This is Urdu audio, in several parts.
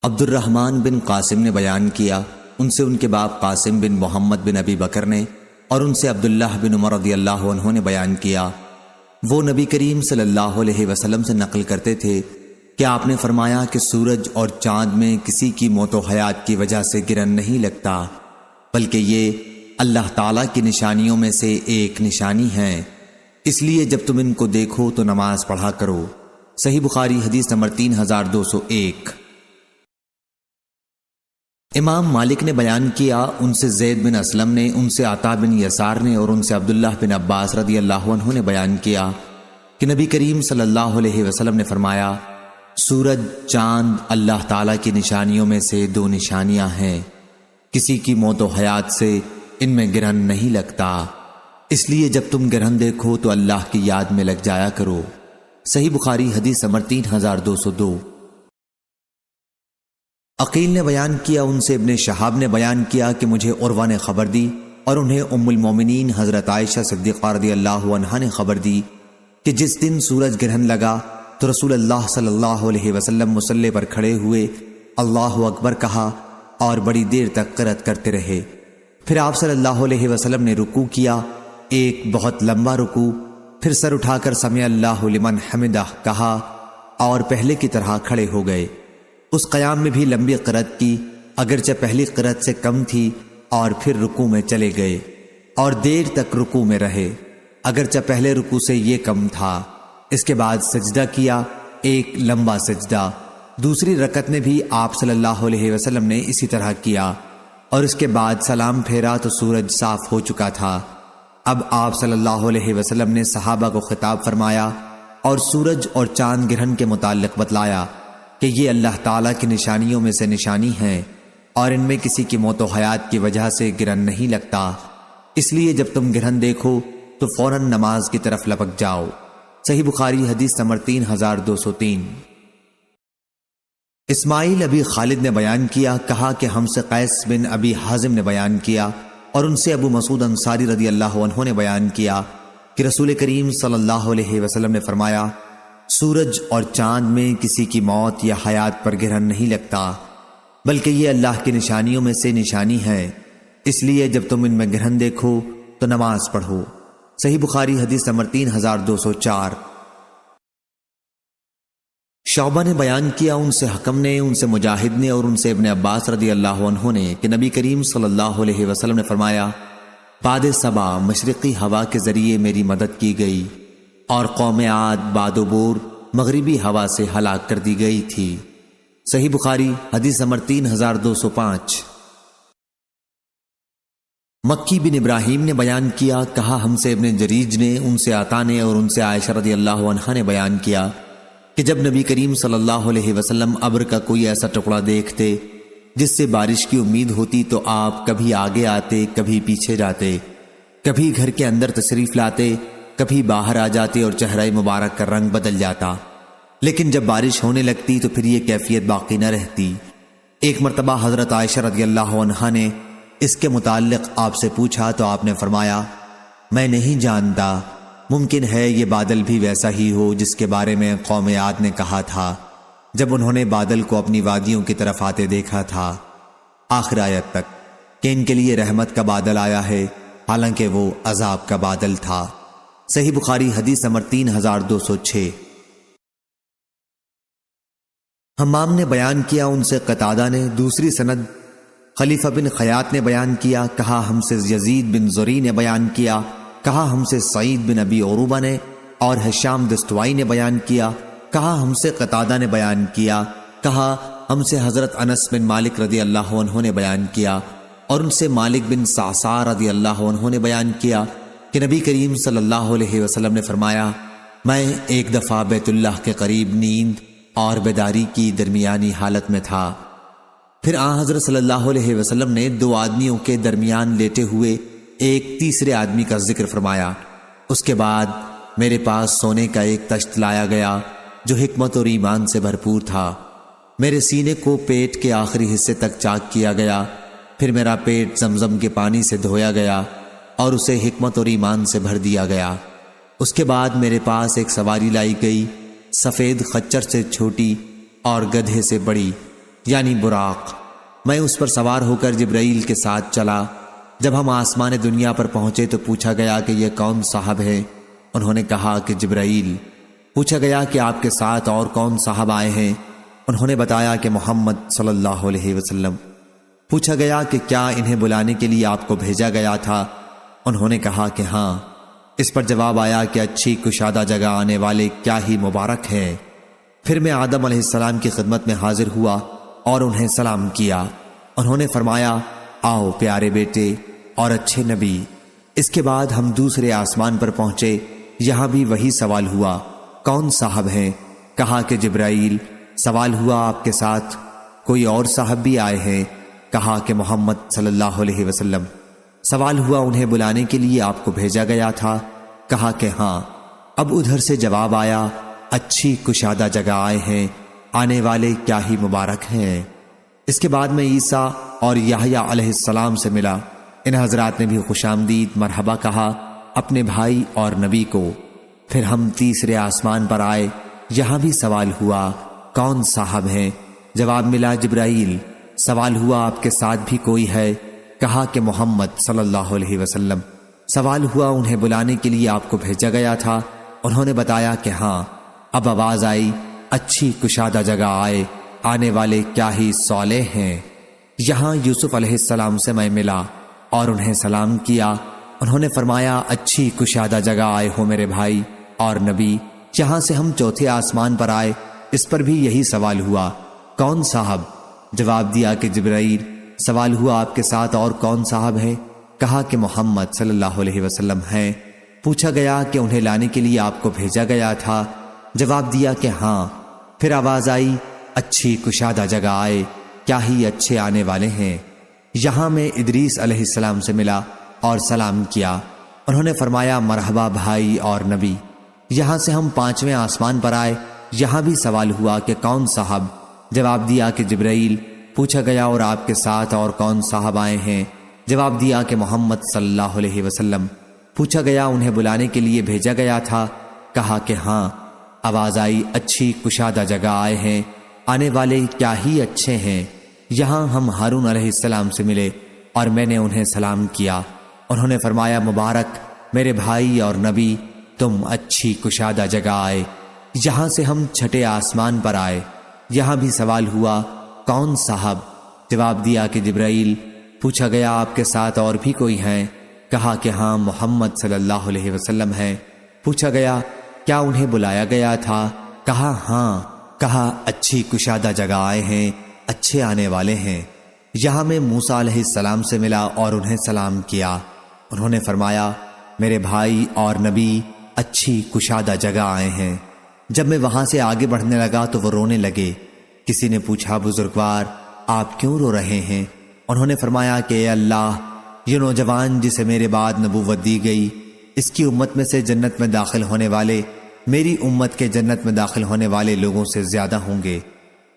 عبد الرحمن بن قاسم نے بیان کیا، ان سے ان کے باپ قاسم بن محمد بن ابی بکر نے، اور ان سے عبداللہ بن عمر رضی اللہ عنہ نے بیان کیا، وہ نبی کریم صلی اللہ علیہ وسلم سے نقل کرتے تھے کہ آپ نے فرمایا کہ سورج اور چاند میں کسی کی موت و حیات کی وجہ سے گرہن نہیں لگتا، بلکہ یہ اللہ تعالیٰ کی نشانیوں میں سے ایک نشانی ہے، اس لیے جب تم ان کو دیکھو تو نماز پڑھا کرو۔ صحیح بخاری حدیث نمبر 3201۔ امام مالک نے بیان کیا، ان سے زید بن اسلم نے، ان سے عطا بن یسار نے، اور ان سے عبداللہ بن عباس رضی اللہ عنہ نے بیان کیا کہ نبی کریم صلی اللہ علیہ وسلم نے فرمایا، سورج چاند اللہ تعالیٰ کی نشانیوں میں سے 2 نشانیاں ہیں، کسی کی موت و حیات سے ان میں گرہن نہیں لگتا، اس لیے جب تم گرہن دیکھو تو اللہ کی یاد میں لگ جایا کرو۔ صحیح بخاری حدیث نمبر 3202۔ عقیل نے بیان کیا، ان سے ابن شہاب نے بیان کیا کہ مجھے عروہ نے خبر دی، اور انہیں ام المومنین حضرت عائشہ صدیقہ رضی اللہ عنہا نے خبر دی کہ جس دن سورج گرہن لگا تو رسول اللہ صلی اللہ علیہ وسلم مصلی پر کھڑے ہوئے اللہ اکبر کہا اور بڑی دیر تک قرأت کرتے رہے، پھر آپ صلی اللہ علیہ وسلم نے رکوع کیا، ایک بہت لمبا رکوع، پھر سر اٹھا کر سمع اللہ لمن حمدہ کہا اور پہلے کی طرح کھڑے ہو گئے۔ اس قیام میں بھی لمبی قرأت کی، اگرچہ پہلی قرأت سے کم تھی، اور پھر رکوع میں چلے گئے اور دیر تک رکوع میں رہے، اگرچہ پہلے رکوع سے یہ کم تھا۔ اس کے بعد سجدہ کیا، ایک لمبا سجدہ۔ دوسری رکعت میں بھی آپ صلی اللہ علیہ وسلم نے اسی طرح کیا، اور اس کے بعد سلام پھیرا تو سورج صاف ہو چکا تھا۔ اب آپ صلی اللہ علیہ وسلم نے صحابہ کو خطاب فرمایا اور سورج اور چاند گرہن کے متعلق بتلایا کہ یہ اللہ تعالیٰ کی نشانیوں میں سے نشانی ہیں، اور ان میں کسی کی موت و حیات کی وجہ سے گرہن نہیں لگتا، اس لیے جب تم گرہن دیکھو تو فوراً نماز کی طرف لپک جاؤ۔ صحیح بخاری حدیث نمبر 3203۔ اسماعیل ابی خالد نے بیان کیا، کہا کہ ہم سے قیس بن ابی حازم نے بیان کیا، اور ان سے ابو مسعود انصاری رضی اللہ عنہ نے بیان کیا کہ رسول کریم صلی اللہ علیہ وسلم نے فرمایا، سورج اور چاند میں کسی کی موت یا حیات پر گرہن نہیں لگتا، بلکہ یہ اللہ کی نشانیوں میں سے نشانی ہے، اس لیے جب تم ان میں گرہن دیکھو تو نماز پڑھو۔ صحیح بخاری حدیث نمبر 3204۔ شعبہ نے بیان کیا، ان سے حکم نے، ان سے مجاہد نے، اور ان سے ابن عباس رضی اللہ عنہ نے کہ نبی کریم صلی اللہ علیہ وسلم نے فرمایا، باد صبا مشرقی ہوا کے ذریعے میری مدد کی گئی، اور قوم عاد باد و بور مغربی ہوا سے ہلاک کر دی گئی تھی۔ صحیح بخاری حدیث نمبر 3205۔ مکی بن ابراہیم نے بیان کیا، کہا ہم سے ابن جریج نے، ان سے عطا نے، اور ان سے عائشہ رضی اللہ عنہا نے بیان کیا کہ جب نبی کریم صلی اللہ علیہ وسلم ابر کا کوئی ایسا ٹکڑا دیکھتے جس سے بارش کی امید ہوتی تو آپ کبھی آگے آتے، کبھی پیچھے جاتے، کبھی گھر کے اندر تشریف لاتے، کبھی باہر آ جاتے، اور چہرہ مبارک کا رنگ بدل جاتا، لیکن جب بارش ہونے لگتی تو پھر یہ کیفیت باقی نہ رہتی۔ ایک مرتبہ حضرت عائشہ رضی اللہ عنہا نے اس کے متعلق آپ سے پوچھا تو آپ نے فرمایا، میں نہیں جانتا، ممکن ہے یہ بادل بھی ویسا ہی ہو جس کے بارے میں قوم عاد نے کہا تھا جب انہوں نے بادل کو اپنی وادیوں کی طرف آتے دیکھا تھا، آخر آیت تک کہ ان کے لیے رحمت کا بادل آیا ہے، حالانکہ وہ عذاب کا بادل تھا۔ صحیح بخاری حدیث نمبر 3206۔ حمام نے بیان کیا، ان سے قتادہ نے، دوسری سند خلیفہ بن خیاط نے بیان کیا، کہا ہم سے یزید بن زری نے بیان کیا، کہا ہم سے سعید بن ابی عروبہ نے، اور ہشام دستوائی نے بیان کیا، کہا ہم سے قتادہ نے بیان کیا، کہا ہم سے حضرت انس بن مالک رضی اللہ عنہ نے بیان کیا، اور ان سے مالک بن صعصع رضی اللہ عنہ نے بیان کیا کہ نبی کریم صلی اللہ علیہ وسلم نے فرمایا، میں ایک دفعہ بیت اللہ کے قریب نیند اور بیداری کی درمیانی حالت میں تھا، پھر آن حضرت صلی اللہ علیہ وسلم نے 2 آدمیوں کے درمیان لیٹے ہوئے ایک تیسرے آدمی کا ذکر فرمایا، اس کے بعد میرے پاس سونے کا ایک تشت لایا گیا جو حکمت اور ایمان سے بھرپور تھا، میرے سینے کو پیٹ کے آخری حصے تک چاک کیا گیا، پھر میرا پیٹ زمزم کے پانی سے دھویا گیا اور اسے حکمت اور ایمان سے بھر دیا گیا، اس کے بعد میرے پاس ایک سواری لائی گئی، سفید خچر سے چھوٹی اور گدھے سے بڑی، یعنی براق۔ میں اس پر سوار ہو کر جبرائیل کے ساتھ چلا۔ جب ہم آسمان دنیا پر پہنچے تو پوچھا گیا کہ یہ کون صاحب ہے؟ انہوں نے کہا کہ جبرائیل۔ پوچھا گیا کہ آپ کے ساتھ اور کون صاحب آئے ہیں؟ انہوں نے بتایا کہ محمد صلی اللہ علیہ وسلم۔ پوچھا گیا کہ کیا انہیں بلانے کے لیے آپ کو بھیجا گیا تھا؟ انہوں نے کہا کہ ہاں۔ اس پر جواب آیا کہ اچھی کشادہ جگہ آنے والے کیا ہی مبارک ہیں۔ پھر میں آدم علیہ السلام کی خدمت میں حاضر ہوا اور انہیں سلام کیا۔ انہوں نے فرمایا آؤ پیارے بیٹے اور اچھے نبی۔ اس کے بعد ہم دوسرے آسمان پر پہنچے، یہاں بھی وہی سوال ہوا کون صاحب ہیں؟ کہا کہ جبرائیل۔ سوال ہوا آپ کے ساتھ کوئی اور صاحب بھی آئے ہیں؟ کہا کہ محمد صلی اللہ علیہ وسلم۔ سوال ہوا انہیں بلانے کے لیے آپ کو بھیجا گیا تھا؟ کہا کہ ہاں۔ اب ادھر سے جواب آیا اچھی کشادہ جگہ آئے ہیں، آنے والے کیا ہی مبارک ہیں۔ اس کے بعد میں عیسیٰ اور یحییٰ علیہ السلام سے ملا۔ ان حضرات نے بھی خوش آمدید مرحبا کہا اپنے بھائی اور نبی کو۔ پھر ہم تیسرے آسمان پر آئے، یہاں بھی سوال ہوا کون صاحب ہیں؟ جواب ملا جبرائیل۔ سوال ہوا آپ کے ساتھ بھی کوئی ہے؟ کہا کہ محمد صلی اللہ علیہ وسلم۔ سوال ہوا انہیں بلانے کے لیے آپ کو بھیجا گیا تھا؟ انہوں نے بتایا کہ ہاں۔ اب آواز آئی اچھی کشادہ جگہ آئے، آنے والے کیا ہی صالح ہیں۔ یہاں یوسف علیہ السلام سے میں ملا اور انہیں سلام کیا۔ انہوں نے فرمایا اچھی کشادہ جگہ آئے ہو میرے بھائی اور نبی۔ یہاں سے ہم چوتھے آسمان پر آئے، اس پر بھی یہی سوال ہوا کون صاحب؟ جواب دیا کہ جبرائیل۔ سوال ہوا آپ کے ساتھ اور کون صاحب ہے؟ کہا کہ محمد صلی اللہ علیہ وسلم ہیں۔ پوچھا گیا کہ انہیں لانے کے لیے آپ کو بھیجا گیا تھا؟ جواب دیا کہ ہاں۔ پھر آواز آئی اچھی کشادہ جگہ آئے، کیا ہی اچھے آنے والے ہیں۔ یہاں میں ادریس علیہ السلام سے ملا اور سلام کیا۔ انہوں نے فرمایا مرحبا بھائی اور نبی۔ یہاں سے ہم پانچویں آسمان پر آئے، یہاں بھی سوال ہوا کہ کون صاحب؟ جواب دیا کہ جبرائیل۔ پوچھا گیا اور آپ کے ساتھ اور کون صاحب آئے ہیں؟ جواب دیا کہ محمد صلی اللہ علیہ وسلم۔ پوچھا گیا انہیں بلانے کے لیے بھیجا گیا تھا؟ کہا کہ ہاں۔ آواز آئی اچھی کشادہ جگہ آئے ہیں، آنے والے کیا ہی اچھے ہیں۔ یہاں ہم ہارون علیہ السلام سے ملے اور میں نے انہیں سلام کیا۔ انہوں نے فرمایا مبارک میرے بھائی اور نبی، تم اچھی کشادہ جگہ آئے۔ یہاں سے ہم چھٹے آسمان پر آئے، یہاں بھی سوال ہوا کون صاحب؟ جواب دیا کہ جبرائیل۔ پوچھا گیا آپ کے ساتھ اور بھی کوئی ہیں؟ کہا کہ ہاں محمد صلی اللہ علیہ وسلم ہیں۔ پوچھا گیا کیا انہیں بلایا گیا تھا؟ کہا ہاں۔ کہا اچھی کشادہ جگہ آئے ہیں، اچھے آنے والے ہیں۔ یہاں میں موسیٰ علیہ السلام سے ملا اور انہیں سلام کیا۔ انہوں نے فرمایا میرے بھائی اور نبی، اچھی کشادہ جگہ آئے ہیں۔ جب میں وہاں سے آگے بڑھنے لگا تو وہ رونے لگے۔ کسی نے پوچھا بزرگوار آپ کیوں رو رہے ہیں؟ انہوں نے فرمایا کہ اے اللہ، یہ نوجوان جسے میرے بعد نبوت دی گئی، اس کی امت میں سے جنت میں داخل ہونے والے میری امت کے جنت میں داخل ہونے والے لوگوں سے زیادہ ہوں گے۔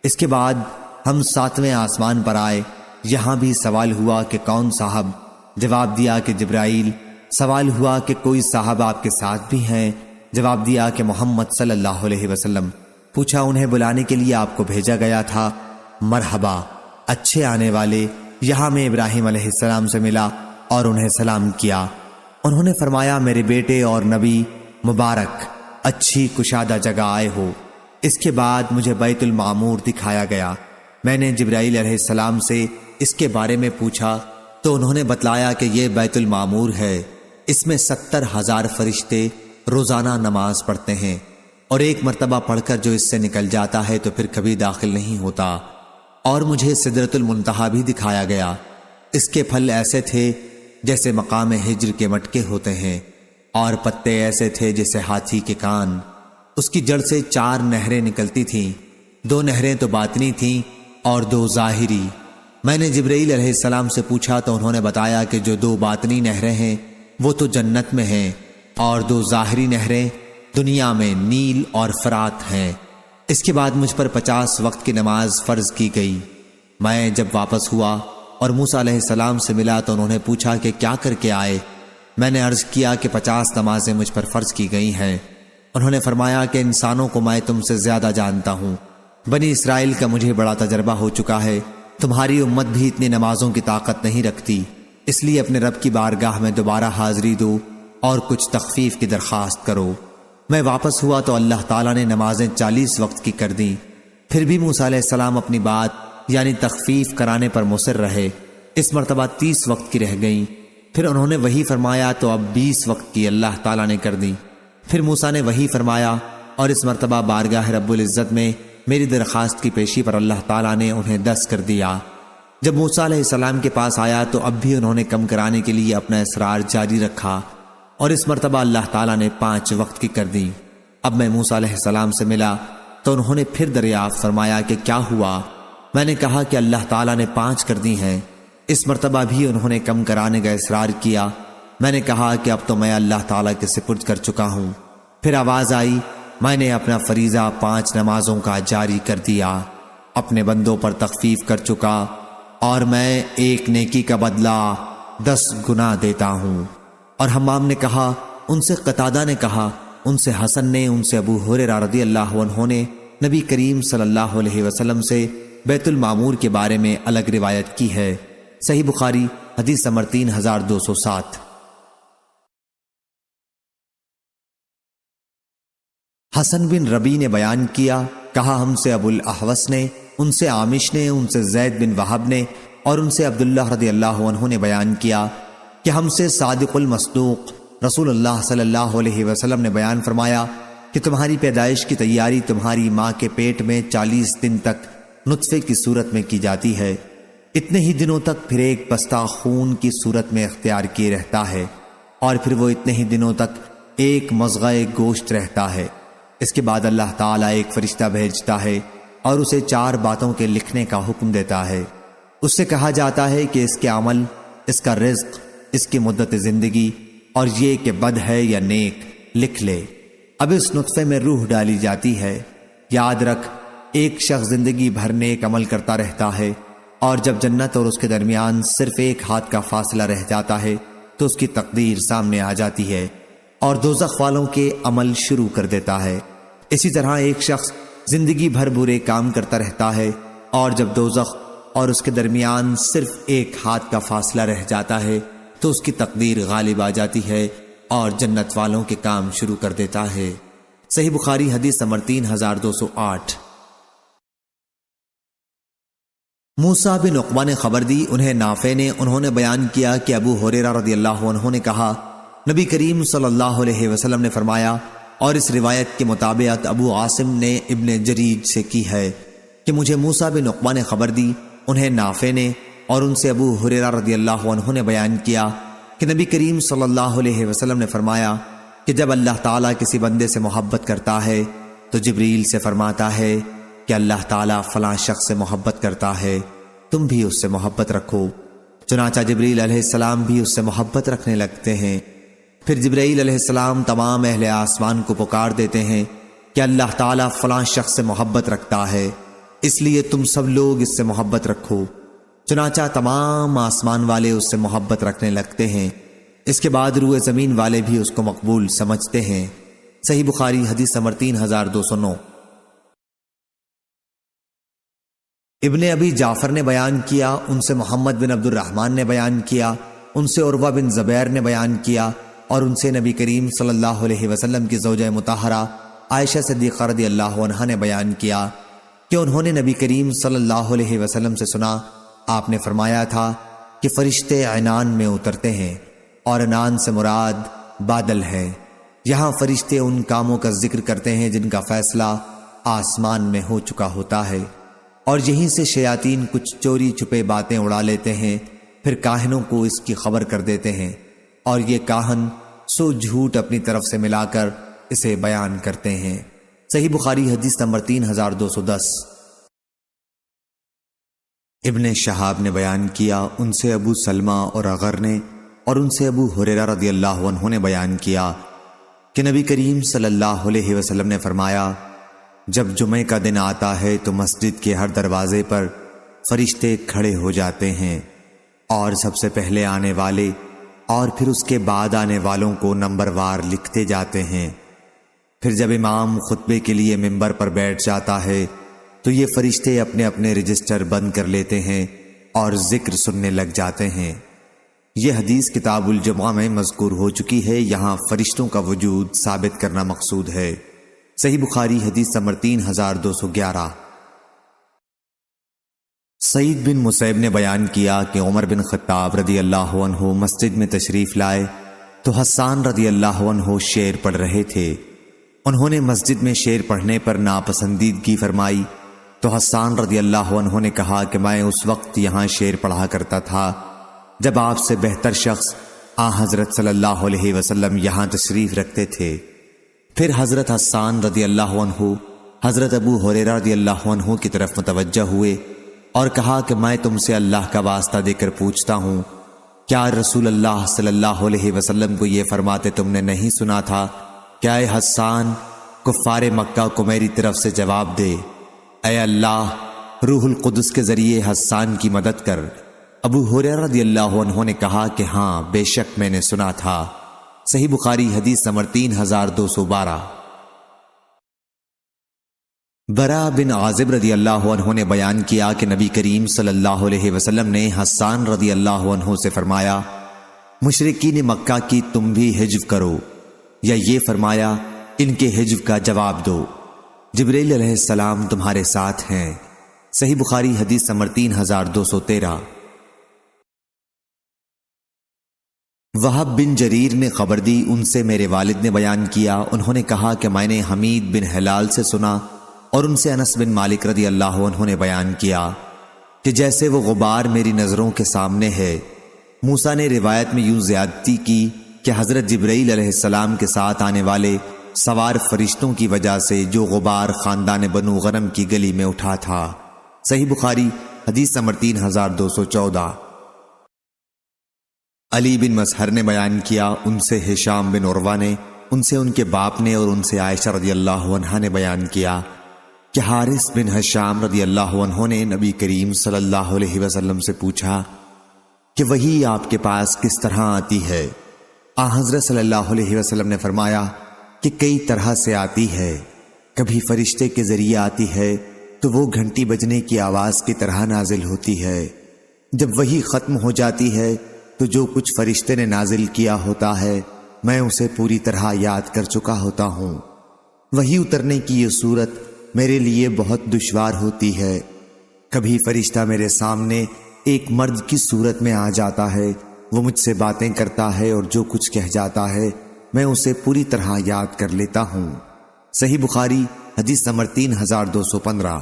اس کے بعد ہم ساتویں آسمان پر آئے، یہاں بھی سوال ہوا کہ کون صاحب؟ جواب دیا کہ جبرائیل۔ سوال ہوا کہ کوئی صاحب آپ کے ساتھ بھی ہیں؟ جواب دیا کہ محمد صلی اللہ علیہ وسلم۔ پوچھا انہیں بلانے کے لیے آپ کو بھیجا گیا تھا؟ مرحبا اچھے آنے والے۔ یہاں میں ابراہیم علیہ السلام سے ملا اور انہیں سلام کیا۔ انہوں نے فرمایا میرے بیٹے اور نبی، مبارک اچھی کشادہ جگہ آئے ہو۔ اس کے بعد مجھے بیت المعمور دکھایا گیا۔ میں نے جبرائیل علیہ السلام سے اس کے بارے میں پوچھا تو انہوں نے بتلایا کہ یہ بیت المعمور ہے، اس میں 70,000 فرشتے روزانہ نماز پڑھتے ہیں، اور ایک مرتبہ پڑھ کر جو اس سے نکل جاتا ہے تو پھر کبھی داخل نہیں ہوتا۔ اور مجھے سدرۃ المنتہا بھی دکھایا گیا۔ اس کے پھل ایسے تھے جیسے مقام ہجر کے مٹکے ہوتے ہیں، اور پتے ایسے تھے جیسے ہاتھی کے کان۔ اس کی جڑ سے 4 نہریں نکلتی تھیں، 2 نہریں تو باطنی تھیں اور 2 ظاہری۔ میں نے جبرائیل علیہ السلام سے پوچھا تو انہوں نے بتایا کہ جو 2 باطنی نہریں ہیں وہ تو جنت میں ہیں، اور 2 ظاہری نہریں دنیا میں نیل اور فرات ہیں۔ اس کے بعد مجھ پر 50 وقت کی نماز فرض کی گئی۔ میں جب واپس ہوا اور موسیٰ علیہ السلام سے ملا تو انہوں نے پوچھا کہ کیا کر کے آئے؟ میں نے عرض کیا کہ 50 نمازیں مجھ پر فرض کی گئی ہیں۔ انہوں نے فرمایا کہ انسانوں کو میں تم سے زیادہ جانتا ہوں، بنی اسرائیل کا مجھے بڑا تجربہ ہو چکا ہے، تمہاری امت بھی اتنی نمازوں کی طاقت نہیں رکھتی، اس لیے اپنے رب کی بارگاہ میں دوبارہ حاضری دو اور کچھ تخفیف کی درخواست کرو۔ میں واپس ہوا تو اللہ تعالیٰ نے نمازیں 40 وقت کی کر دیں۔ پھر بھی موسیٰ علیہ السلام اپنی بات یعنی تخفیف کرانے پر مصر رہے۔ اس مرتبہ 30 وقت کی رہ گئیں۔ پھر انہوں نے وہی فرمایا تو اب 20 وقت کی اللہ تعالیٰ نے کر دی۔ پھر موسیٰ نے وہی فرمایا اور اس مرتبہ بارگاہ رب العزت میں میری درخواست کی پیشی پر اللہ تعالیٰ نے انہیں 10 کر دیا۔ جب موسیٰ علیہ السلام کے پاس آیا تو اب بھی انہوں نے کم کرانے کے لیے اپنا اصرار جاری رکھا اور اس مرتبہ اللہ تعالیٰ نے 5 وقت کی کر دی۔ اب میں موسیٰ علیہ السلام سے ملا تو انہوں نے پھر دریافت فرمایا کہ کیا ہوا؟ میں نے کہا کہ اللہ تعالیٰ نے 5 کر دی ہیں۔ اس مرتبہ بھی انہوں نے کم کرانے کا اصرار کیا۔ میں نے کہا کہ اب تو میں اللہ تعالیٰ کے سپرد کر چکا ہوں۔ پھر آواز آئی، میں نے اپنا فریضہ 5 نمازوں کا جاری کر دیا، اپنے بندوں پر تخفیف کر چکا، اور میں ایک نیکی کا بدلہ 10 گنا دیتا ہوں۔ اور حمام نے کہا، ان سے قتادہ نے کہا، ان سے حسن نے، ان سے ابو ہریرہ رضی اللہ عنہ نے نبی کریم صلی اللہ علیہ وسلم سے بیت المعمور کے بارے میں الگ روایت کی ہے۔ صحیح بخاری حدیث نمبر 3207۔ حسن بن ربی نے بیان کیا، کہا ہم سے ابو الاحوص نے، ان سے عامش نے، ان سے زید بن وہب نے اور ان سے عبداللہ رضی اللہ عنہ نے بیان کیا کہ ہم سے صادق المصدوق رسول اللہ صلی اللہ علیہ وسلم نے بیان فرمایا کہ تمہاری پیدائش کی تیاری تمہاری ماں کے پیٹ میں 40 دن تک نطفے کی صورت میں کی جاتی ہے، اتنے ہی دنوں تک پھر ایک بستہ خون کی صورت میں اختیار کیے رہتا ہے، اور پھر وہ اتنے ہی دنوں تک ایک مضغہ گوشت رہتا ہے۔ اس کے بعد اللہ تعالیٰ ایک فرشتہ بھیجتا ہے اور اسے 4 باتوں کے لکھنے کا حکم دیتا ہے۔ اس سے کہا جاتا ہے کہ اس کے عمل، اس کا رزق، اس کی مدت زندگی اور یہ کہ بد ہے یا نیک لکھ لے۔ اب اس نطفے میں روح ڈالی جاتی ہے۔ یاد رکھ، ایک شخص زندگی بھر نیک عمل کرتا رہتا ہے، اور جب جنت اور اس کے درمیان صرف ایک ہاتھ کا فاصلہ رہ جاتا ہے تو اس کی تقدیر سامنے آ جاتی ہے اور دوزخ والوں کے عمل شروع کر دیتا ہے۔ اسی طرح ایک شخص زندگی بھر برے کام کرتا رہتا ہے، اور جب دوزخ اور اس کے درمیان صرف ایک ہاتھ کا فاصلہ رہ جاتا ہے تو اس کی تقدیر غالب آ جاتی ہے اور جنت والوں کے کام شروع کر دیتا ہے۔ صحیح بخاری حدیث نمبر 3208۔ موسیٰ بن عقبہ نے خبر دی، انہیں نافع نے، انہوں نے بیان کیا کہ ابو ہریرہ رضی اللہ عنہ نے کہا، نبی کریم صلی اللہ علیہ وسلم نے فرمایا، اور اس روایت کے مطابق ابو عاصم نے ابن جریج سے کی ہے کہ مجھے موسیٰ بن عقبہ نے خبر دی، انہیں نافع نے، اور ان سے ابو ہریرہ رضی اللہ عنہ نے بیان کیا کہ نبی کریم صلی اللہ علیہ وسلم نے فرمایا کہ جب اللہ تعالیٰ کسی بندے سے محبت کرتا ہے تو جبریل سے فرماتا ہے کہ اللہ تعالیٰ فلاں شخص سے محبت کرتا ہے، تم بھی اس سے محبت رکھو۔ چنانچہ جبریل علیہ السلام بھی اس سے محبت رکھنے لگتے ہیں۔ پھر جبرائیل علیہ السلام تمام اہل آسمان کو پکار دیتے ہیں کہ اللہ تعالیٰ فلاں شخص سے محبت رکھتا ہے، اس لیے تم سب لوگ اس سے محبت رکھو۔ چنانچہ تمام آسمان والے اس سے محبت رکھنے لگتے ہیں۔ اس کے بعد روئے زمین والے بھی اس کو مقبول سمجھتے ہیں۔ صحیح بخاری حدیث نمبر 3209۔ ابن ابی جعفر نے بیان کیا، ان سے محمد بن عبد الرحمن نے بیان کیا، ان سے عروہ بن زبیر نے بیان کیا، اور ان سے نبی کریم صلی اللہ علیہ وسلم کی زوجہ مطہرہ عائشہ صدیقہ رضی اللہ عنہا نے بیان کیا کہ انہوں نے نبی کریم صلی اللہ علیہ وسلم سے سنا، آپ نے فرمایا تھا کہ فرشتے عنان میں اترتے ہیں، اور عنان سے مراد بادل ہے۔ یہاں فرشتے ان کاموں کا ذکر کرتے ہیں جن کا فیصلہ آسمان میں ہو چکا ہوتا ہے، اور یہیں سے شیاطین کچھ چوری چھپے باتیں اڑا لیتے ہیں، پھر کاہنوں کو اس کی خبر کر دیتے ہیں، اور یہ کاہن سو جھوٹ اپنی طرف سے ملا کر اسے بیان کرتے ہیں۔ صحیح بخاری حدیث نمبر 3210۔ ابن شہاب نے بیان کیا، ان سے ابو سلمہ اور اغر نے، اور ان سے ابو ہریرہ رضی اللہ عنہ نے بیان کیا کہ نبی کریم صلی اللہ علیہ وسلم نے فرمایا، جب جمعے کا دن آتا ہے تو مسجد کے ہر دروازے پر فرشتے کھڑے ہو جاتے ہیں، اور سب سے پہلے آنے والے اور پھر اس کے بعد آنے والوں کو نمبر وار لکھتے جاتے ہیں۔ پھر جب امام خطبے کے لیے ممبر پر بیٹھ جاتا ہے تو یہ فرشتے اپنے اپنے رجسٹر بند کر لیتے ہیں اور ذکر سننے لگ جاتے ہیں۔ یہ حدیث کتاب الجمعہ میں مذکور ہو چکی ہے، یہاں فرشتوں کا وجود ثابت کرنا مقصود ہے۔ صحیح بخاری حدیث نمبر 3211۔ سعید بن مسیب نے بیان کیا کہ عمر بن خطاب رضی اللہ عنہ مسجد میں تشریف لائے تو حسان رضی اللہ عنہ شعر پڑھ رہے تھے۔ انہوں نے مسجد میں شعر پڑھنے پر ناپسندیدگی فرمائی تو حسان رضی اللہ عنہ نے کہا کہ میں اس وقت یہاں شعر پڑھا کرتا تھا جب آپ سے بہتر شخص حضرت صلی اللہ علیہ وسلم یہاں تشریف رکھتے تھے۔ پھر حضرت حسان رضی اللہ عنہ حضرت ابو ہریرہ رضی اللہ عنہ کی طرف متوجہ ہوئے اور کہا کہ میں تم سے اللہ کا واسطہ دے کر پوچھتا ہوں، کیا رسول اللہ صلی اللہ علیہ وسلم کو یہ فرماتے تم نے نہیں سنا تھا؟ کیا اے حسان، کفار مکہ کو میری طرف سے جواب دے، اے اللہ روح القدس کے ذریعے حسان کی مدد کر۔ ابو ہریرہ رضی اللہ عنہ نے کہا کہ ہاں بے شک میں نے سنا تھا۔ صحیح بخاری حدیث نمبر 3212۔ برا بن عازب رضی اللہ عنہ نے بیان کیا کہ نبی کریم صلی اللہ علیہ وسلم نے حسان رضی اللہ عنہ سے فرمایا، مشرکین مکہ کی تم بھی حجو کرو، یا یہ فرمایا ان کے حجو کا جواب دو، جبرائیل علیہ السلام تمہارے ساتھ ہیں۔ صحیح بخاری حدیث نمبر 3213۔ وہب بن جریر نے خبر دی، ان سے میرے والد نے بیان کیا، انہوں نے کہا کہ میں نے حمید بن حلال سے سنا اور ان سے انس بن مالک رضی اللہ عنہ نے بیان کیا کہ جیسے وہ غبار میری نظروں کے سامنے ہے۔ موسیٰ نے روایت میں یوں زیادتی کی کہ حضرت جبرائیل علیہ السلام کے ساتھ آنے والے سوار فرشتوں کی وجہ سے جو غبار خاندان بنو غنم کی گلی میں اٹھا تھا۔ صحیح بخاری حدیث نمبر 3214۔ علی بن مسہر نے بیان کیا، ان سے ہشام بن عروہ نے، ان سے ان کے باپ نے اور ان سے عائشہ رضی اللہ عنہا نے بیان کیا کہ حارث بن ہشام رضی اللہ عنہ نے نبی کریم صلی اللہ علیہ وسلم سے پوچھا کہ وحی آپ کے پاس کس طرح آتی ہے؟ حضرت صلی اللہ علیہ وسلم نے فرمایا کہ کئی طرح سے آتی ہے، کبھی فرشتے کے ذریعے آتی ہے تو وہ گھنٹی بجنے کی آواز کی طرح نازل ہوتی ہے، جب وحی ختم ہو جاتی ہے تو جو کچھ فرشتے نے نازل کیا ہوتا ہے میں اسے پوری طرح یاد کر چکا ہوتا ہوں۔ وحی اترنے کی یہ صورت میرے لیے بہت دشوار ہوتی ہے، کبھی فرشتہ میرے سامنے ایک مرد کی صورت میں آ جاتا ہے، وہ مجھ سے باتیں کرتا ہے اور جو کچھ کہہ جاتا ہے میں اسے پوری طرح یاد کر لیتا ہوں۔ صحیح بخاری حدیث نمبر 3215۔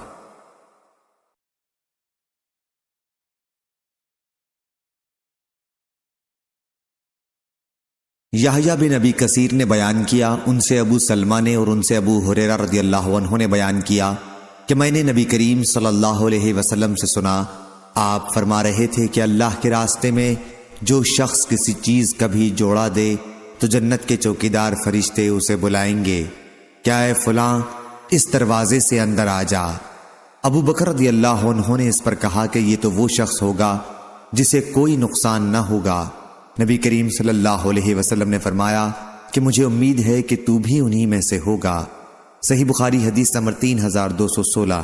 یحییٰ بن ابی کثیر نے بیان کیا، ان سے ابو سلمہ نے اور ان سے ابو ہریرہ رضی اللہ عنہ نے بیان کیا کہ میں نے نبی کریم صلی اللہ علیہ وسلم سے سنا، آپ فرما رہے تھے کہ اللہ کے راستے میں جو شخص کسی چیز کا بھی جوڑا دے تو جنت کے چوکیدار فرشتے اسے بلائیں گے، کیا اے فلاں اس دروازے سے اندر آ جا۔ ابو بکر رضی اللہ عنہ نے اس پر کہا کہ یہ تو وہ شخص ہوگا جسے کوئی نقصان نہ ہوگا۔ نبی کریم صلی اللہ علیہ وسلم نے فرمایا کہ مجھے امید ہے کہ تو بھی انہی میں سے ہوگا۔ صحیح بخاری حدیث نمبر 3216۔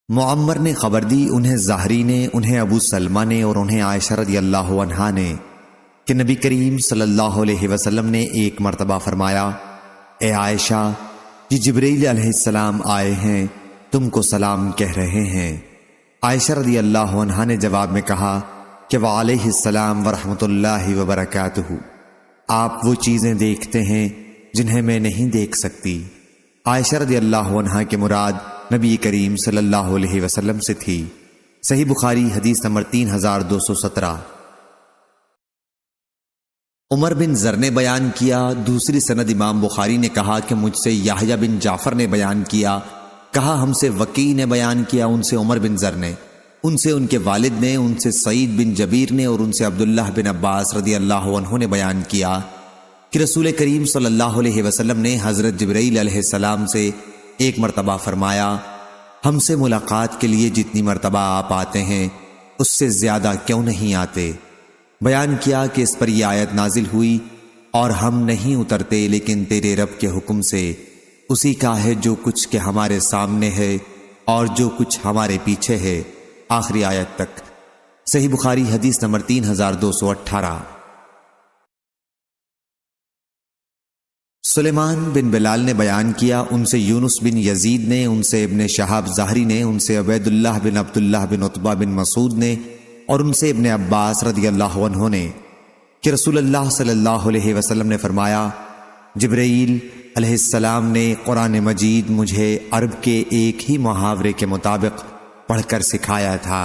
معمر نے خبر دی، انہیں زہری نے، انہیں ابو سلمہ نے اور انہیں عائشہ رضی اللہ عنہا نے کہ نبی کریم صلی اللہ علیہ وسلم نے ایک مرتبہ فرمایا، اے عائشہ، یہ جبرائیل علیہ السلام آئے ہیں، تم کو سلام کہہ رہے ہیں۔ عائشہ رضی اللہ عنہا نے جواب میں کہا کہ وعلیہ السلام ورحمۃ اللہ وبرکاتہ، آپ وہ چیزیں دیکھتے ہیں جنہیں میں نہیں دیکھ سکتی۔ عائشہ رضی اللہ عنہا کے مراد نبی کریم صلی اللہ علیہ وسلم سے تھی۔ صحیح بخاری حدیث نمبر 3217۔ عمر بن زر نے بیان کیا، دوسری سند امام بخاری نے کہا کہ مجھ سے یحییٰ بن جعفر نے بیان کیا، کہا ہم سے وکیع نے بیان کیا، ان سے عمر بن زر نے، ان سے ان کے والد نے، ان سے سعید بن جبیر نے اور ان سے عبداللہ بن عباس رضی اللہ عنہ نے بیان کیا کہ رسول کریم صلی اللہ علیہ وسلم نے حضرت جبرائیل علیہ السلام سے ایک مرتبہ فرمایا، ہم سے ملاقات کے لیے جتنی مرتبہ آپ آتے ہیں اس سے زیادہ کیوں نہیں آتے؟ بیان کیا کہ اس پر یہ آیت نازل ہوئی، اور ہم نہیں اترتے لیکن تیرے رب کے حکم سے، اسی کا ہے جو کچھ کہ ہمارے سامنے ہے اور جو کچھ ہمارے پیچھے ہے، آخری آیت تک۔ صحیح بخاری حدیث نمبر 3218۔ سلیمان بن بلال نے بیان کیا، ان سے یونس بن یزید نے، ان سے ابن شہاب زہری نے، ان سے عبید اللہ بن عبداللہ بن عتبہ بن مسعود نے، اور ان سے ابن عباس رضی اللہ عنہ نے کہ رسول اللہ صلی اللہ علیہ وسلم نے فرمایا، جبرائیل علیہ السلام نے قرآن مجید مجھے عرب کے ایک ہی محاورے کے مطابق پڑھ کر سکھایا تھا،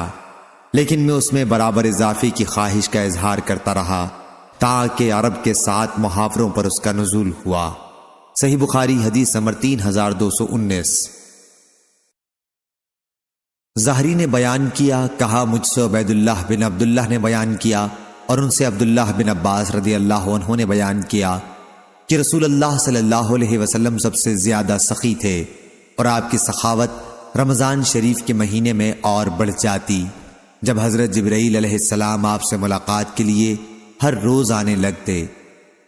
لیکن میں اس میں برابر اضافے کی خواہش کا اظہار کرتا رہا تاکہ عرب کے 7 محاوروں پر اس کا نزول ہوا۔ صحیح بخاری حدیث نمبر 3219۔ زہری نے بیان کیا، کہا مجھ سے عبید اللہ بن عبداللہ نے بیان کیا، اور ان سے عبداللہ بن عباس رضی اللہ عنہ نے بیان کیا کہ رسول اللہ صلی اللہ علیہ وسلم سب سے زیادہ سخی تھے، اور آپ کی سخاوت رمضان شریف کے مہینے میں اور بڑھ جاتی، جب حضرت جبرائیل علیہ السلام آپ سے ملاقات کے لیے ہر روز آنے لگتے۔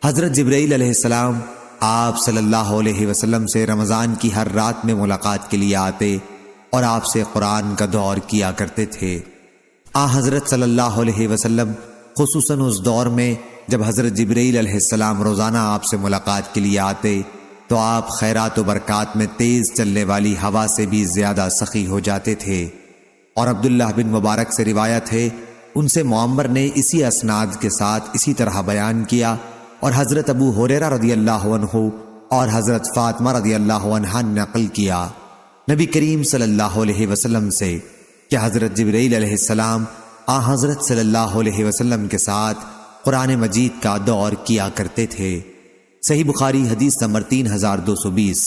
حضرت جبرائیل علیہ السلام آپ صلی اللہ علیہ وسلم سے رمضان کی ہر رات میں ملاقات کے لیے آتے اور آپ سے قرآن کا دور کیا کرتے تھے۔ حضرت صلی اللہ علیہ وسلم خصوصاً اس دور میں جب حضرت جبرائیل علیہ السلام روزانہ آپ سے ملاقات کے لیے آتے تو آپ خیرات و برکات میں تیز چلنے والی ہوا سے بھی زیادہ سخی ہو جاتے تھے۔ اور عبداللہ بن مبارک سے روایت ہے، ان سے معمر نے اسی اسناد کے ساتھ اسی طرح بیان کیا، اور حضرت ابو ہریرہ رضی اللہ عنہ اور حضرت فاطمہ رضی اللہ عنہا نقل کیا نبی کریم صلی اللہ علیہ وسلم سے کہ حضرت جبرائیل علیہ السلام حضرت صلی اللہ علیہ وسلم کے ساتھ قرآن مجید کا دور کیا کرتے تھے۔ صحیح بخاری حدیث نمبر 3220۔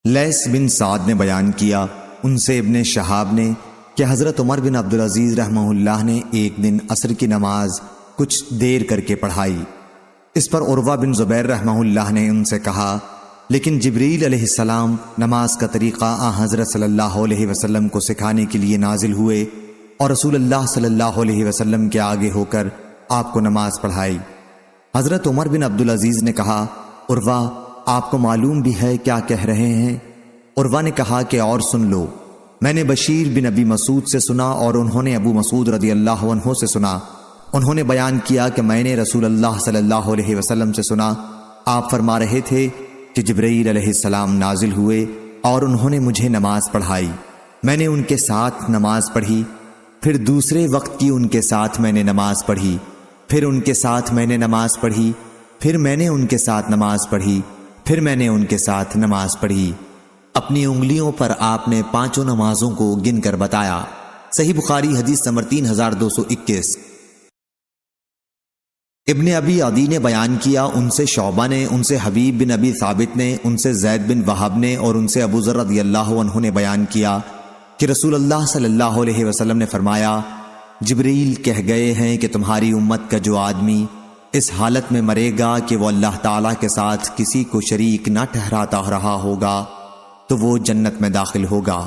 لیث بن سعد نے بیان کیا، ان سے ابن شہاب نے کہ حضرت عمر بن عبدالعزیز رحمہ اللہ نے ایک دن عصر کی نماز کچھ دیر کر کے پڑھائی۔ اس پر عروہ بن زبیر رحمہ اللہ نے ان سے کہا، لیکن جبرائیل علیہ السلام نماز کا طریقہ حضرت صلی اللہ علیہ وسلم کو سکھانے کے لیے نازل ہوئے اور رسول اللہ صلی اللہ علیہ وسلم کے آگے ہو کر آپ کو نماز پڑھائی۔ حضرت عمر بن عبدالعزیز نے کہا، عروہ آپ کو معلوم بھی ہے کیا کہہ رہے ہیں؟ عروہ نے کہا کہ اور سن لو، میں نے بشیر بن ابی مسعود سے سنا اور انہوں نے ابو مسعود رضی اللہ عنہ سے سنا۔ انہوں نے بیان کیا کہ میں نے رسول اللہ صلی اللہ علیہ وسلم سے سنا، آپ فرما رہے تھے کہ جبرائیل علیہ السلام نازل ہوئے اور انہوں نے مجھے نماز پڑھائی، میں نے ان کے ساتھ نماز پڑھی، پھر دوسرے وقت کی ان کے ساتھ میں نے نماز پڑھی، پھر ان کے ساتھ میں نے نماز پڑھی، پھر میں نے ان کے ساتھ نماز پڑھی، پھر میں نے ان کے ساتھ نماز پڑھی۔ اپنی انگلیوں پر آپ نے 5 نمازوں کو گن کر بتایا۔ صحیح بخاری حدیث نمبر 3221۔ ابن ابی عدی نے بیان کیا، ان سے شعبہ نے، ان سے حبیب بن ابی ثابت نے، ان سے زید بن وہب نے اور ان سے ابو ذر رضی اللہ عنہ نے بیان کیا کہ رسول اللہ صلی اللہ علیہ وسلم نے فرمایا، جبرائیل کہہ گئے ہیں کہ تمہاری امت کا جو آدمی اس حالت میں مرے گا کہ وہ اللہ تعالیٰ کے ساتھ کسی کو شریک نہ ٹھہراتا رہا ہوگا تو وہ جنت میں داخل ہوگا،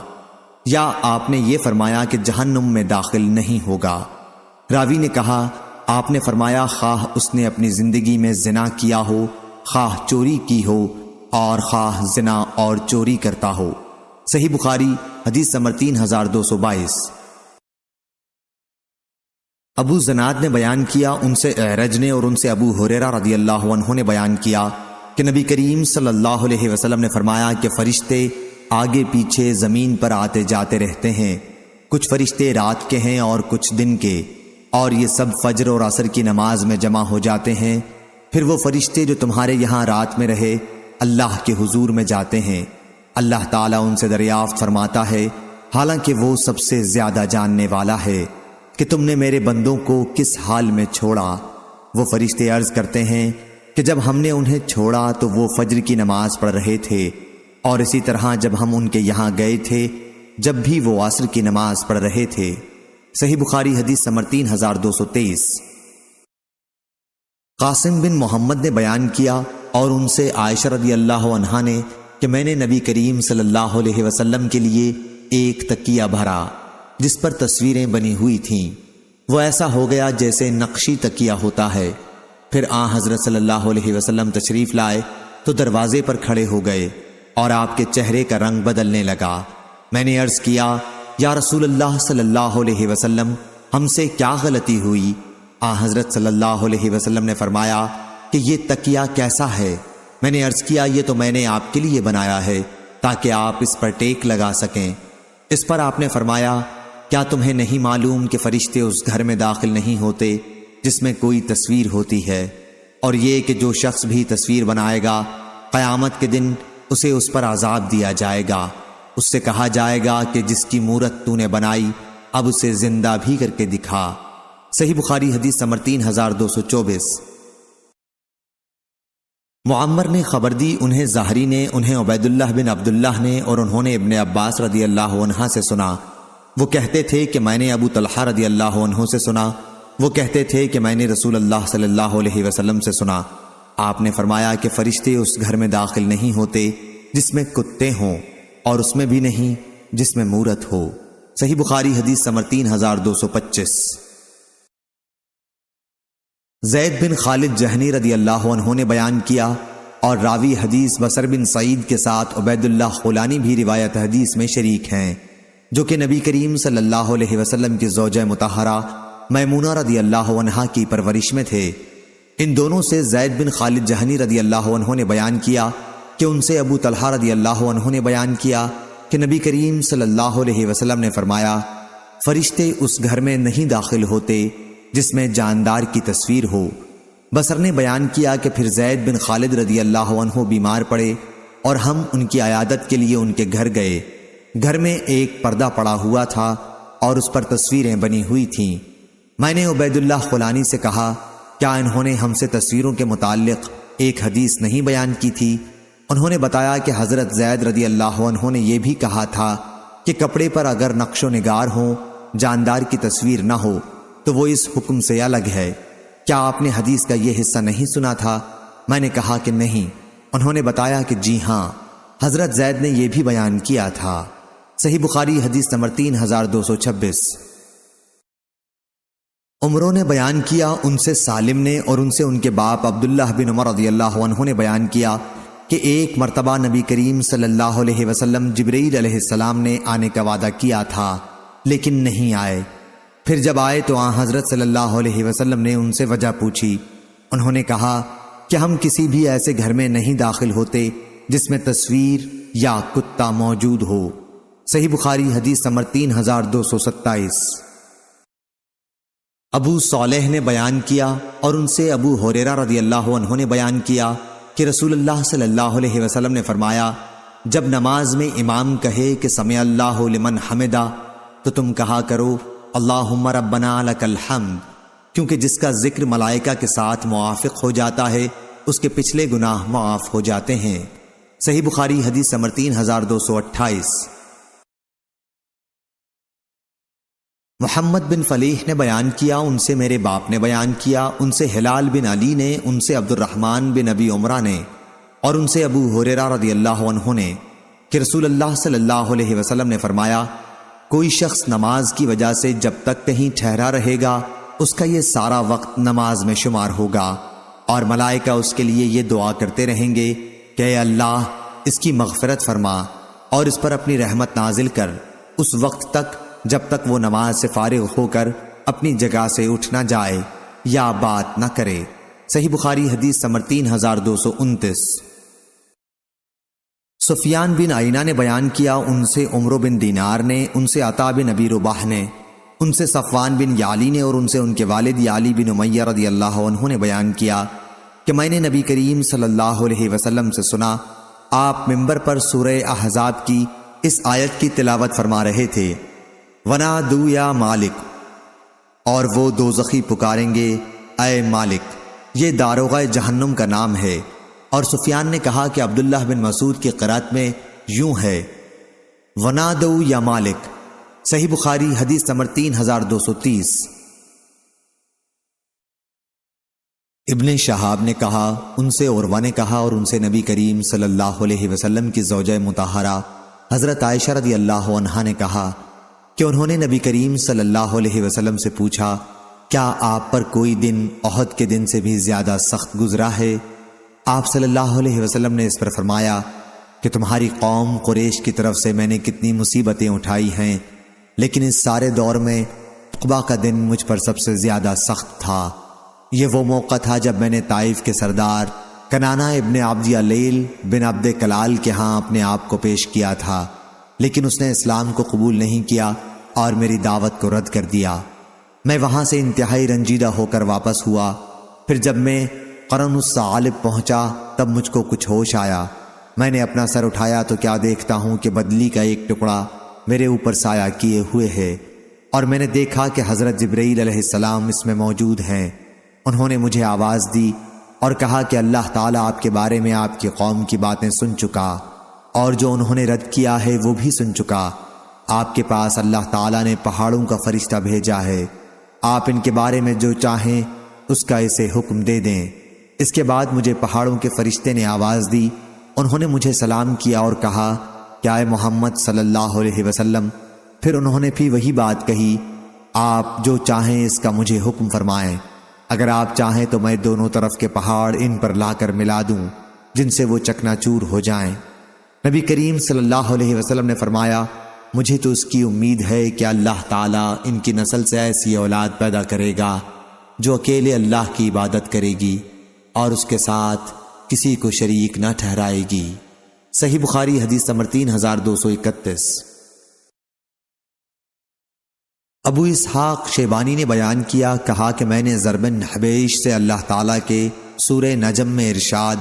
یا آپ نے یہ فرمایا کہ جہنم میں داخل نہیں ہوگا۔ راوی نے کہا، آپ نے فرمایا خواہ اس نے اپنی زندگی میں زنا کیا ہو، خواہ چوری کی ہو، اور خواہ زنا اور چوری کرتا ہو۔ صحیح بخاری حدیث نمبر 3222۔ ابو زناد نے بیان کیا، ان سے اعرج نے اور ان سے ابو ہریرہ رضی اللہ عنہ نے بیان کیا کہ نبی کریم صلی اللہ علیہ وسلم نے فرمایا کہ فرشتے آگے پیچھے زمین پر آتے جاتے رہتے ہیں، کچھ فرشتے رات کے ہیں اور کچھ دن کے، اور یہ سب فجر اور عصر کی نماز میں جمع ہو جاتے ہیں۔ پھر وہ فرشتے جو تمہارے یہاں رات میں رہے اللہ کے حضور میں جاتے ہیں، اللہ تعالیٰ ان سے دریافت فرماتا ہے، حالانکہ وہ سب سے زیادہ جاننے والا ہے، کہ تم نے میرے بندوں کو کس حال میں چھوڑا؟ وہ فرشتے عرض کرتے ہیں کہ جب ہم نے انہیں چھوڑا تو وہ فجر کی نماز پڑھ رہے تھے، اور اسی طرح جب ہم ان کے یہاں گئے تھے جب بھی وہ عصر کی نماز پڑھ رہے تھے۔ صحیح بخاری حدیث نمبر 3223۔ قاسم بن محمد نے بیان کیا اور ان سے عائشہ رضی اللہ عنہا نے کہ میں نے نبی کریم صلی اللہ علیہ وسلم کے لیے ایک تکیہ بھرا جس پر تصویریں بنی ہوئی تھیں، وہ ایسا ہو گیا جیسے نقشی تکیہ ہوتا ہے۔ پھر حضرت صلی اللہ علیہ وسلم تشریف لائے تو دروازے پر کھڑے ہو گئے اور آپ کے چہرے کا رنگ بدلنے لگا۔ میں نے عرض کیا یا رسول اللہ صلی اللہ علیہ وسلم، ہم سے کیا غلطی ہوئی؟ حضرت صلی اللہ علیہ وسلم نے فرمایا کہ یہ تکیہ کیسا ہے؟ میں نے عرض کیا یہ تو میں نے آپ کے لیے بنایا ہے تاکہ آپ اس پر ٹیک لگا سکیں۔ اس پر آپ نے فرمایا کیا تمہیں نہیں معلوم کہ فرشتے اس گھر میں داخل نہیں ہوتے جس میں کوئی تصویر ہوتی ہے، اور یہ کہ جو شخص بھی تصویر بنائے گا قیامت کے دن اسے اس پر عذاب دیا جائے گا۔ اس سے کہا جائے گا کہ جس کی مورت تو نے بنائی اب اسے زندہ بھی کر کے دکھا۔ صحیح بخاری حدیث نمبر 3224۔ معمر نے خبر دی، انہیں زہری نے، انہیں عبید اللہ بن عبداللہ نے، اور انہوں نے ابن عباس رضی اللہ عنہ سے سنا۔ وہ کہتے تھے کہ میں نے ابو طلحہ رضی اللہ عنہ سے سنا۔ وہ کہتے تھے کہ میں نے رسول اللہ صلی اللہ علیہ وسلم سے سنا۔ آپ نے فرمایا کہ فرشتے اس گھر میں داخل نہیں ہوتے جس میں کتے ہوں، اور اس میں بھی نہیں جس میں مورت ہو۔ صحیح بخاری حدیث نمبر 3225۔ زید بن خالد جہنی رضی اللہ عنہ نے بیان کیا، اور راوی حدیث بصر بن سعید کے ساتھ عبید اللہ خولانی بھی روایت حدیث میں شریک ہیں، جو کہ نبی کریم صلی اللہ علیہ وسلم کی زوجہ مطہرہ میمونہ رضی اللہ عنہا کی پرورش میں تھے۔ ان دونوں سے زید بن خالد جہنی رضی اللہ عنہ نے بیان کیا کہ ان سے ابو طلحہ رضی اللہ عنہ نے بیان کیا کہ نبی کریم صلی اللہ علیہ وسلم نے فرمایا فرشتے اس گھر میں نہیں داخل ہوتے جس میں جاندار کی تصویر ہو۔ بصر نے بیان کیا کہ پھر زید بن خالد رضی اللہ عنہ بیمار پڑے اور ہم ان کی عیادت کے لیے ان کے گھر گئے۔ گھر میں ایک پردہ پڑا ہوا تھا اور اس پر تصویریں بنی ہوئی تھیں۔ میں نے عبید اللہ خولانی سے کہا کیا انہوں نے ہم سے تصویروں کے متعلق ایک حدیث نہیں بیان کی تھی؟ انہوں نے بتایا کہ حضرت زید رضی اللہ عنہ نے یہ بھی کہا تھا کہ کپڑے پر اگر نقش و نگار ہوں، جاندار کی تصویر نہ ہو تو وہ اس حکم سے الگ ہے۔ کیا آپ نے حدیث کا یہ حصہ نہیں سنا تھا؟ میں نے کہا کہ نہیں۔ انہوں نے بتایا کہ جی ہاں، حضرت زید نے یہ بھی بیان کیا تھا۔ صحیح بخاری حدیث نمبر 3226۔ عمروں نے بیان کیا، ان سے سالم نے اور ان سے ان کے باپ عبداللہ بن عمر رضی اللہ عنہ نے بیان کیا کہ ایک مرتبہ نبی کریم صلی اللہ علیہ وسلم جبرائیل علیہ السلام نے آنے کا وعدہ کیا تھا لیکن نہیں آئے۔ پھر جب آئے تو حضرت صلی اللہ علیہ وسلم نے ان سے وجہ پوچھی۔ انہوں نے کہا کہ ہم کسی بھی ایسے گھر میں نہیں داخل ہوتے جس میں تصویر یا کتا موجود ہو۔ صحیح بخاری حدیث نمبر 3227۔ ابو صالح نے بیان کیا اور ان سے ابو ہریرہ رضی اللہ عنہ نے بیان کیا کہ رسول اللہ صلی اللہ علیہ وسلم نے فرمایا جب نماز میں امام کہے کہ سمع اللہ لمن حمدہ تو تم کہا کرو اللہم ربنا لک الحمد، کیونکہ جس کا ذکر ملائکہ کے ساتھ موافق ہو جاتا ہے اس کے پچھلے گناہ معاف ہو جاتے ہیں۔ صحیح بخاری حدیث نمبر 3228۔ محمد بن فلیح نے بیان کیا، ان سے میرے باپ نے بیان کیا، ان سے ہلال بن علی نے، ان سے عبد الرحمن بن ابی عمرہ نے، اور ان سے ابو ہریرہ رضی اللہ عنہ نے کہ رسول اللہ صلی اللہ علیہ وسلم نے فرمایا کوئی شخص نماز کی وجہ سے جب تک کہیں ٹھہرا رہے گا اس کا یہ سارا وقت نماز میں شمار ہوگا، اور ملائکہ اس کے لیے یہ دعا کرتے رہیں گے کہ اے اللہ اس کی مغفرت فرما اور اس پر اپنی رحمت نازل کر اس وقت تک جب تک وہ نماز سے فارغ ہو کر اپنی جگہ سے اٹھ نہ جائے یا بات نہ کرے۔ صحیح بخاری حدیث نمبر 3229۔ سفیان بن عینہ نے بیان کیا، ان سے عمرو بن دینار نے، ان سے عطا بن ابی رباح نے، ان سے صفوان بن یعلی نے، اور ان سے ان کے والد یعلی بن امیہ رضی اللہ عنہ نے بیان کیا کہ میں نے نبی کریم صلی اللہ علیہ وسلم سے سنا آپ منبر پر سورہ احزاب کی اس آیت کی تلاوت فرما رہے تھے وَنَادُوا یا مالک، اور وہ دوزخی پکاریں گے اے مالک۔ یہ داروغہ جہنم کا نام ہے۔ اور سفیان نے کہا کہ عبداللہ بن مسعود کی قرات میں یوں ہے وَنَادُوا یا مالک۔ صحیح بخاری حدیث نمبر 3230۔ ابن شہاب نے کہا، ان سے عروہ نے کہا، اور ان سے نبی کریم صلی اللہ علیہ وسلم کی زوجہ مطہرہ حضرت عائشہ رضی اللہ عنہا نے کہا کہ انہوں نے نبی کریم صلی اللہ علیہ وسلم سے پوچھا کیا آپ پر کوئی دن احد کے دن سے بھی زیادہ سخت گزرا ہے؟ آپ صلی اللہ علیہ وسلم نے اس پر فرمایا کہ تمہاری قوم قریش کی طرف سے میں نے کتنی مصیبتیں اٹھائی ہیں، لیکن اس سارے دور میں عقبہ کا دن مجھ پر سب سے زیادہ سخت تھا۔ یہ وہ موقع تھا جب میں نے طائف کے سردار کنانہ ابن عبد یلیل بن عبد کلال کے ہاں اپنے آپ کو پیش کیا تھا، لیکن اس نے اسلام کو قبول نہیں کیا اور میری دعوت کو رد کر دیا۔ میں وہاں سے انتہائی رنجیدہ ہو کر واپس ہوا۔ پھر جب میں قرن الثعالب پہنچا تب مجھ کو کچھ ہوش آیا۔ میں نے اپنا سر اٹھایا تو کیا دیکھتا ہوں کہ بدلی کا ایک ٹکڑا میرے اوپر سایہ کیے ہوئے ہے، اور میں نے دیکھا کہ حضرت جبرائیل علیہ السلام اس میں موجود ہیں۔ انہوں نے مجھے آواز دی اور کہا کہ اللہ تعالیٰ آپ کے بارے میں آپ کی قوم کی باتیں سن چکا، اور جو انہوں نے رد کیا ہے وہ بھی سن چکا۔ آپ کے پاس اللہ تعالیٰ نے پہاڑوں کا فرشتہ بھیجا ہے، آپ ان کے بارے میں جو چاہیں اس کا اسے حکم دے دیں۔ اس کے بعد مجھے پہاڑوں کے فرشتے نے آواز دی، انہوں نے مجھے سلام کیا اور کہا کہ اے محمد صلی اللہ علیہ وسلم۔ پھر انہوں نے بھی وہی بات کہی، آپ جو چاہیں اس کا مجھے حکم فرمائیں، اگر آپ چاہیں تو میں دونوں طرف کے پہاڑ ان پر لا کر ملا دوں جن سے وہ چکنا چور ہو جائیں۔ نبی کریم صلی اللہ علیہ وسلم نے فرمایا، مجھے تو اس کی امید ہے کہ اللہ تعالیٰ ان کی نسل سے ایسی اولاد پیدا کرے گا جو اکیلے اللہ کی عبادت کرے گی اور اس کے ساتھ کسی کو شریک نہ ٹھہرائے گی۔ صحیح بخاری حدیث نمبر 3231۔ ابو اسحاق شیبانی نے بیان کیا، کہا کہ میں نے ضرب بن حبیش سے اللہ تعالیٰ کے سورہ نجم میں ارشاد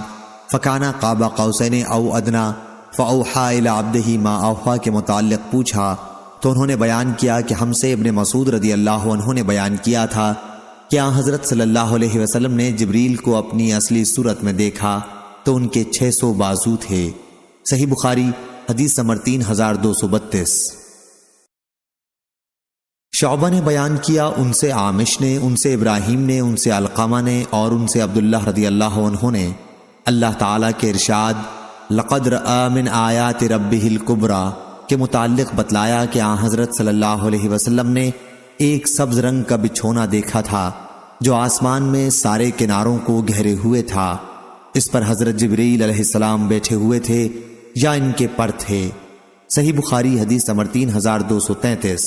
فکانہ قاب قوسین او ادنا فاوحا الی عبدہ ما اوحا کے متعلق پوچھا تو انہوں نے بیان کیا کہ ہم سے ابن مسعود رضی اللہ عنہ نے بیان کیا تھا کہ حضرت صلی اللہ علیہ وسلم نے جبریل کو اپنی اصلی صورت میں دیکھا تو ان کے 600 بازو تھے۔ صحیح بخاری حدیث نمبر 3232۔ شعبہ نے بیان کیا، ان سے عامش نے، ان سے ابراہیم نے، ان سے علقمہ نے اور ان سے عبداللہ رضی اللہ عنہ نے اللہ تعالیٰ کے ارشاد لقد رأى من آیات ربہ الکبریٰ کے متعلق بتلایا کہ حضرت صلی اللہ علیہ وسلم نے ایک سبز رنگ کا بچھونا دیکھا تھا جو آسمان میں سارے کناروں کو گھیرے ہوئے تھا۔ اس پر حضرت جبرائیل علیہ السلام بیٹھے ہوئے تھے یا ان کے پر تھے۔ صحیح بخاری حدیث نمبر 3233۔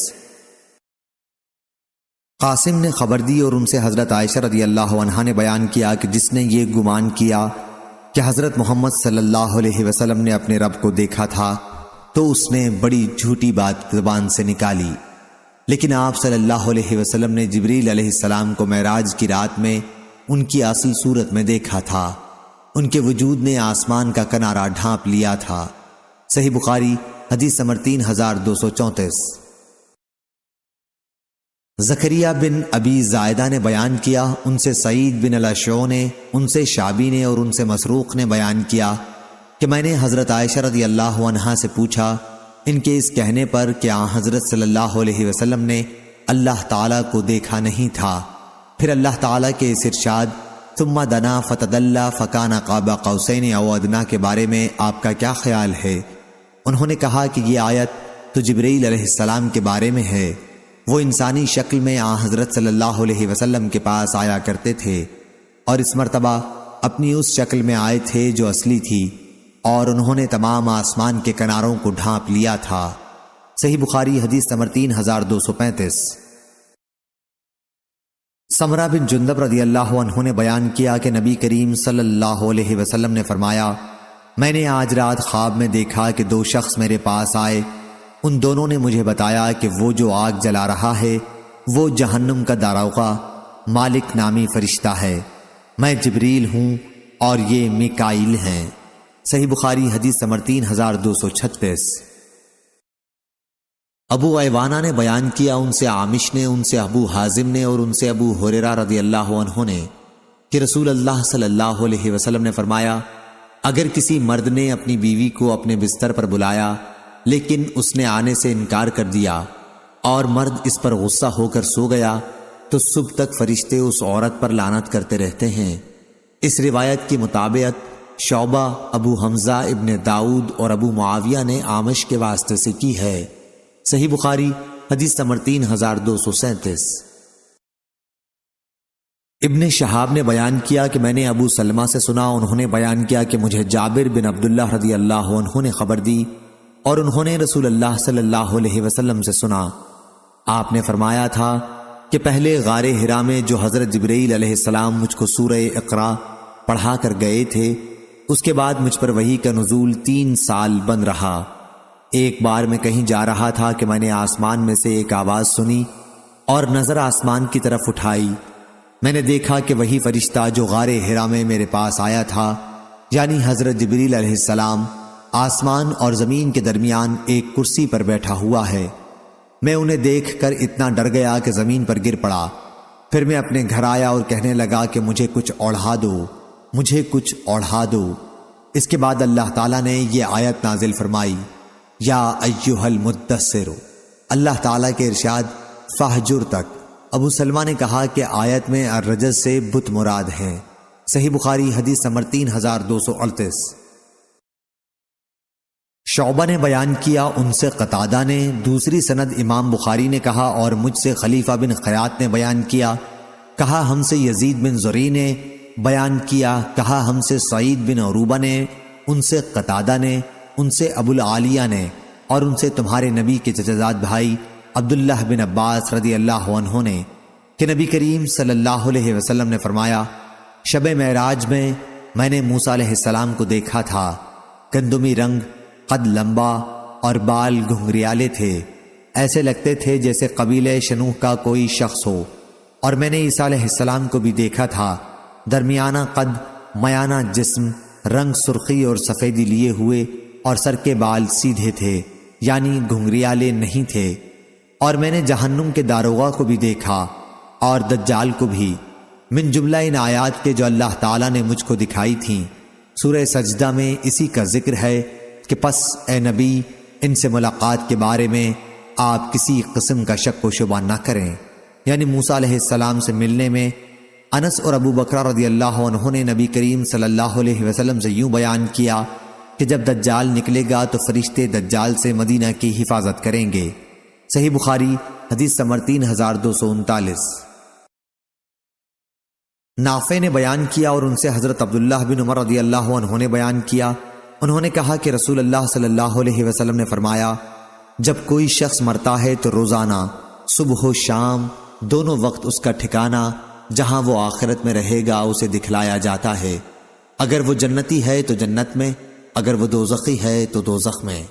قاسم نے خبر دی اور ان سے حضرت عائشہ رضی اللہ عنہا نے بیان کیا کہ جس نے یہ گمان کیا کہ حضرت محمد صلی اللہ علیہ وسلم نے اپنے رب کو دیکھا تھا تو اس نے بڑی جھوٹی بات زبان سے نکالی، لیکن آپ صلی اللہ علیہ وسلم نے جبریل علیہ السلام کو معراج کی رات میں ان کی اصل صورت میں دیکھا تھا۔ ان کے وجود نے آسمان کا کنارہ ڈھانپ لیا تھا۔ صحیح بخاری حدیث نمبر 3234۔ زکریہ بن ابی زائدہ نے بیان کیا، ان سے سعید بن الاشعو نے، ان سے شعبی نے اور ان سے مسروق نے بیان کیا کہ میں نے حضرت عائشہ رضی اللہ عنہا سے پوچھا ان کے اس کہنے پر کہ حضرت صلی اللہ علیہ وسلم نے اللہ تعالیٰ کو دیکھا نہیں تھا۔ پھر اللہ تعالیٰ کے اس ارشاد ثم دنا فتدلی فکان قاب قوسین او ادنا کے بارے میں آپ کا کیا خیال ہے؟ انہوں نے کہا کہ یہ آیت تو جبرائیل علیہ السلام کے بارے میں ہے، وہ انسانی شکل میں حضرت صلی اللہ علیہ وسلم کے پاس آیا کرتے تھے اور اس مرتبہ اپنی اس شکل میں آئے تھے جو اصلی تھی، اور انہوں نے تمام آسمان کے کناروں کو ڈھانپ لیا تھا۔ صحیح بخاری حدیث نمبر 3235۔ سمرہ بن جندب رضی اللہ عنہ نے بیان کیا کہ نبی کریم صلی اللہ علیہ وسلم نے فرمایا، میں نے آج رات خواب میں دیکھا کہ 2 شخص میرے پاس آئے، ان دونوں نے مجھے بتایا کہ وہ جو آگ جلا رہا ہے وہ جہنم کا داروغہ مالک نامی فرشتہ ہے، میں جبریل ہوں اور یہ میکائیل ہیں۔ صحیح بخاری حدیث نمبر 3236۔ ابو ایوانہ نے بیان کیا، ان سے عامش نے، ان سے ابو حازم نے اور ان سے ابو ہریرہ رضی اللہ عنہ نے کہ رسول اللہ صلی اللہ علیہ وسلم نے فرمایا، اگر کسی مرد نے اپنی بیوی کو اپنے بستر پر بلایا لیکن اس نے آنے سے انکار کر دیا اور مرد اس پر غصہ ہو کر سو گیا تو صبح تک فرشتے اس عورت پر لعنت کرتے رہتے ہیں۔ اس روایت کی مطابقت شعبہ، ابو حمزہ ابن داؤد اور ابو معاویہ نے عامش کے واسطے سے کی ہے۔ صحیح بخاری حدیث نمبر 3237۔ ابن شہاب نے بیان کیا کہ میں نے ابو سلمہ سے سنا، انہوں نے بیان کیا کہ مجھے جابر بن عبداللہ رضی اللہ عنہ نے خبر دی اور انہوں نے رسول اللہ صلی اللہ علیہ وسلم سے سنا۔ آپ نے فرمایا تھا کہ پہلے غار حرا میں جو حضرت جبرائیل علیہ السلام مجھ کو سورہ اقرا پڑھا کر گئے تھے، اس کے بعد مجھ پر وحی کا نزول 3 سال بند رہا۔ ایک بار میں کہیں جا رہا تھا کہ میں نے آسمان میں سے ایک آواز سنی اور نظر آسمان کی طرف اٹھائی۔ میں نے دیکھا کہ وہی فرشتہ جو غار حرا میں میرے پاس آیا تھا، یعنی حضرت جبریل علیہ السلام، آسمان اور زمین کے درمیان ایک کرسی پر بیٹھا ہوا ہے۔ میں انہیں دیکھ کر اتنا ڈر گیا کہ زمین پر گر پڑا۔ پھر میں اپنے گھر آیا اور کہنے لگا کہ مجھے کچھ اوڑھا دو، مجھے کچھ اوڑھا دو۔ اس کے بعد اللہ تعالیٰ نے یہ آیت نازل فرمائی، یا ایھا المدثر۔ اللہ تعالیٰ کے ارشاد فہجر تک۔ ابو سلمہ نے کہا کہ آیت میں الرجز سے بت مراد ہے۔ صحیح بخاری حدیث نمبر 3238۔ شعبہ نے بیان کیا، ان سے قتادہ نے، دوسری سند امام بخاری نے کہا اور مجھ سے خلیفہ بن خیاط نے بیان کیا، کہا ہم سے یزید بن زری نے بیان کیا، کہا ہم سے سعید بن عروبہ نے، ان سے قتادہ نے، ان سے ابو العالیہ نے، اور ان سے تمہارے نبی کے چچزاد بھائی عبداللہ بن عباس رضی اللہ عنہ نے کہ نبی کریم صلی اللہ علیہ وسلم نے فرمایا، شب معراج میں نے موسیٰ علیہ السلام کو دیکھا تھا، گندمی رنگ، قد لمبا اور بال گھنگریالے تھے، ایسے لگتے تھے جیسے قبیلہ شنوح کا کوئی شخص ہو۔ اور میں نے عیسیٰ علیہ السلام کو بھی دیکھا تھا، درمیانہ قد، میانہ جسم، رنگ سرخی اور سفیدی لیے ہوئے، اور سر کے بال سیدھے تھے، یعنی گھنگریالے نہیں تھے۔ اور میں نے جہنم کے داروغہ کو بھی دیکھا اور دجال کو بھی، من جملہ ان آیات کے جو اللہ تعالیٰ نے مجھ کو دکھائی تھیں۔ سورہ سجدہ میں اسی کا ذکر ہے کہ پس اے نبی، ان سے ملاقات کے بارے میں آپ کسی قسم کا شک و شبہ نہ کریں، یعنی موسیٰ علیہ السلام سے ملنے میں۔ انس اور ابو بکر رضی اللہ عنہ نے نبی کریم صلی اللہ علیہ وسلم سے یوں بیان کیا کہ جب دجال نکلے گا تو فرشتے دجال سے مدینہ کی حفاظت کریں گے۔ صحیح بخاری حدیث نمبر 3239۔ نافع نے بیان کیا اور ان سے حضرت عبداللہ بن عمر رضی اللہ عنہ نے بیان کیا، انہوں نے کہا کہ رسول اللہ صلی اللہ علیہ وسلم نے فرمایا، جب کوئی شخص مرتا ہے تو روزانہ صبح و شام دونوں وقت اس کا ٹھکانہ جہاں وہ آخرت میں رہے گا اسے دکھلایا جاتا ہے۔ اگر وہ جنتی ہے تو جنت میں، اگر وہ دوزخی ہے تو دوزخ میں۔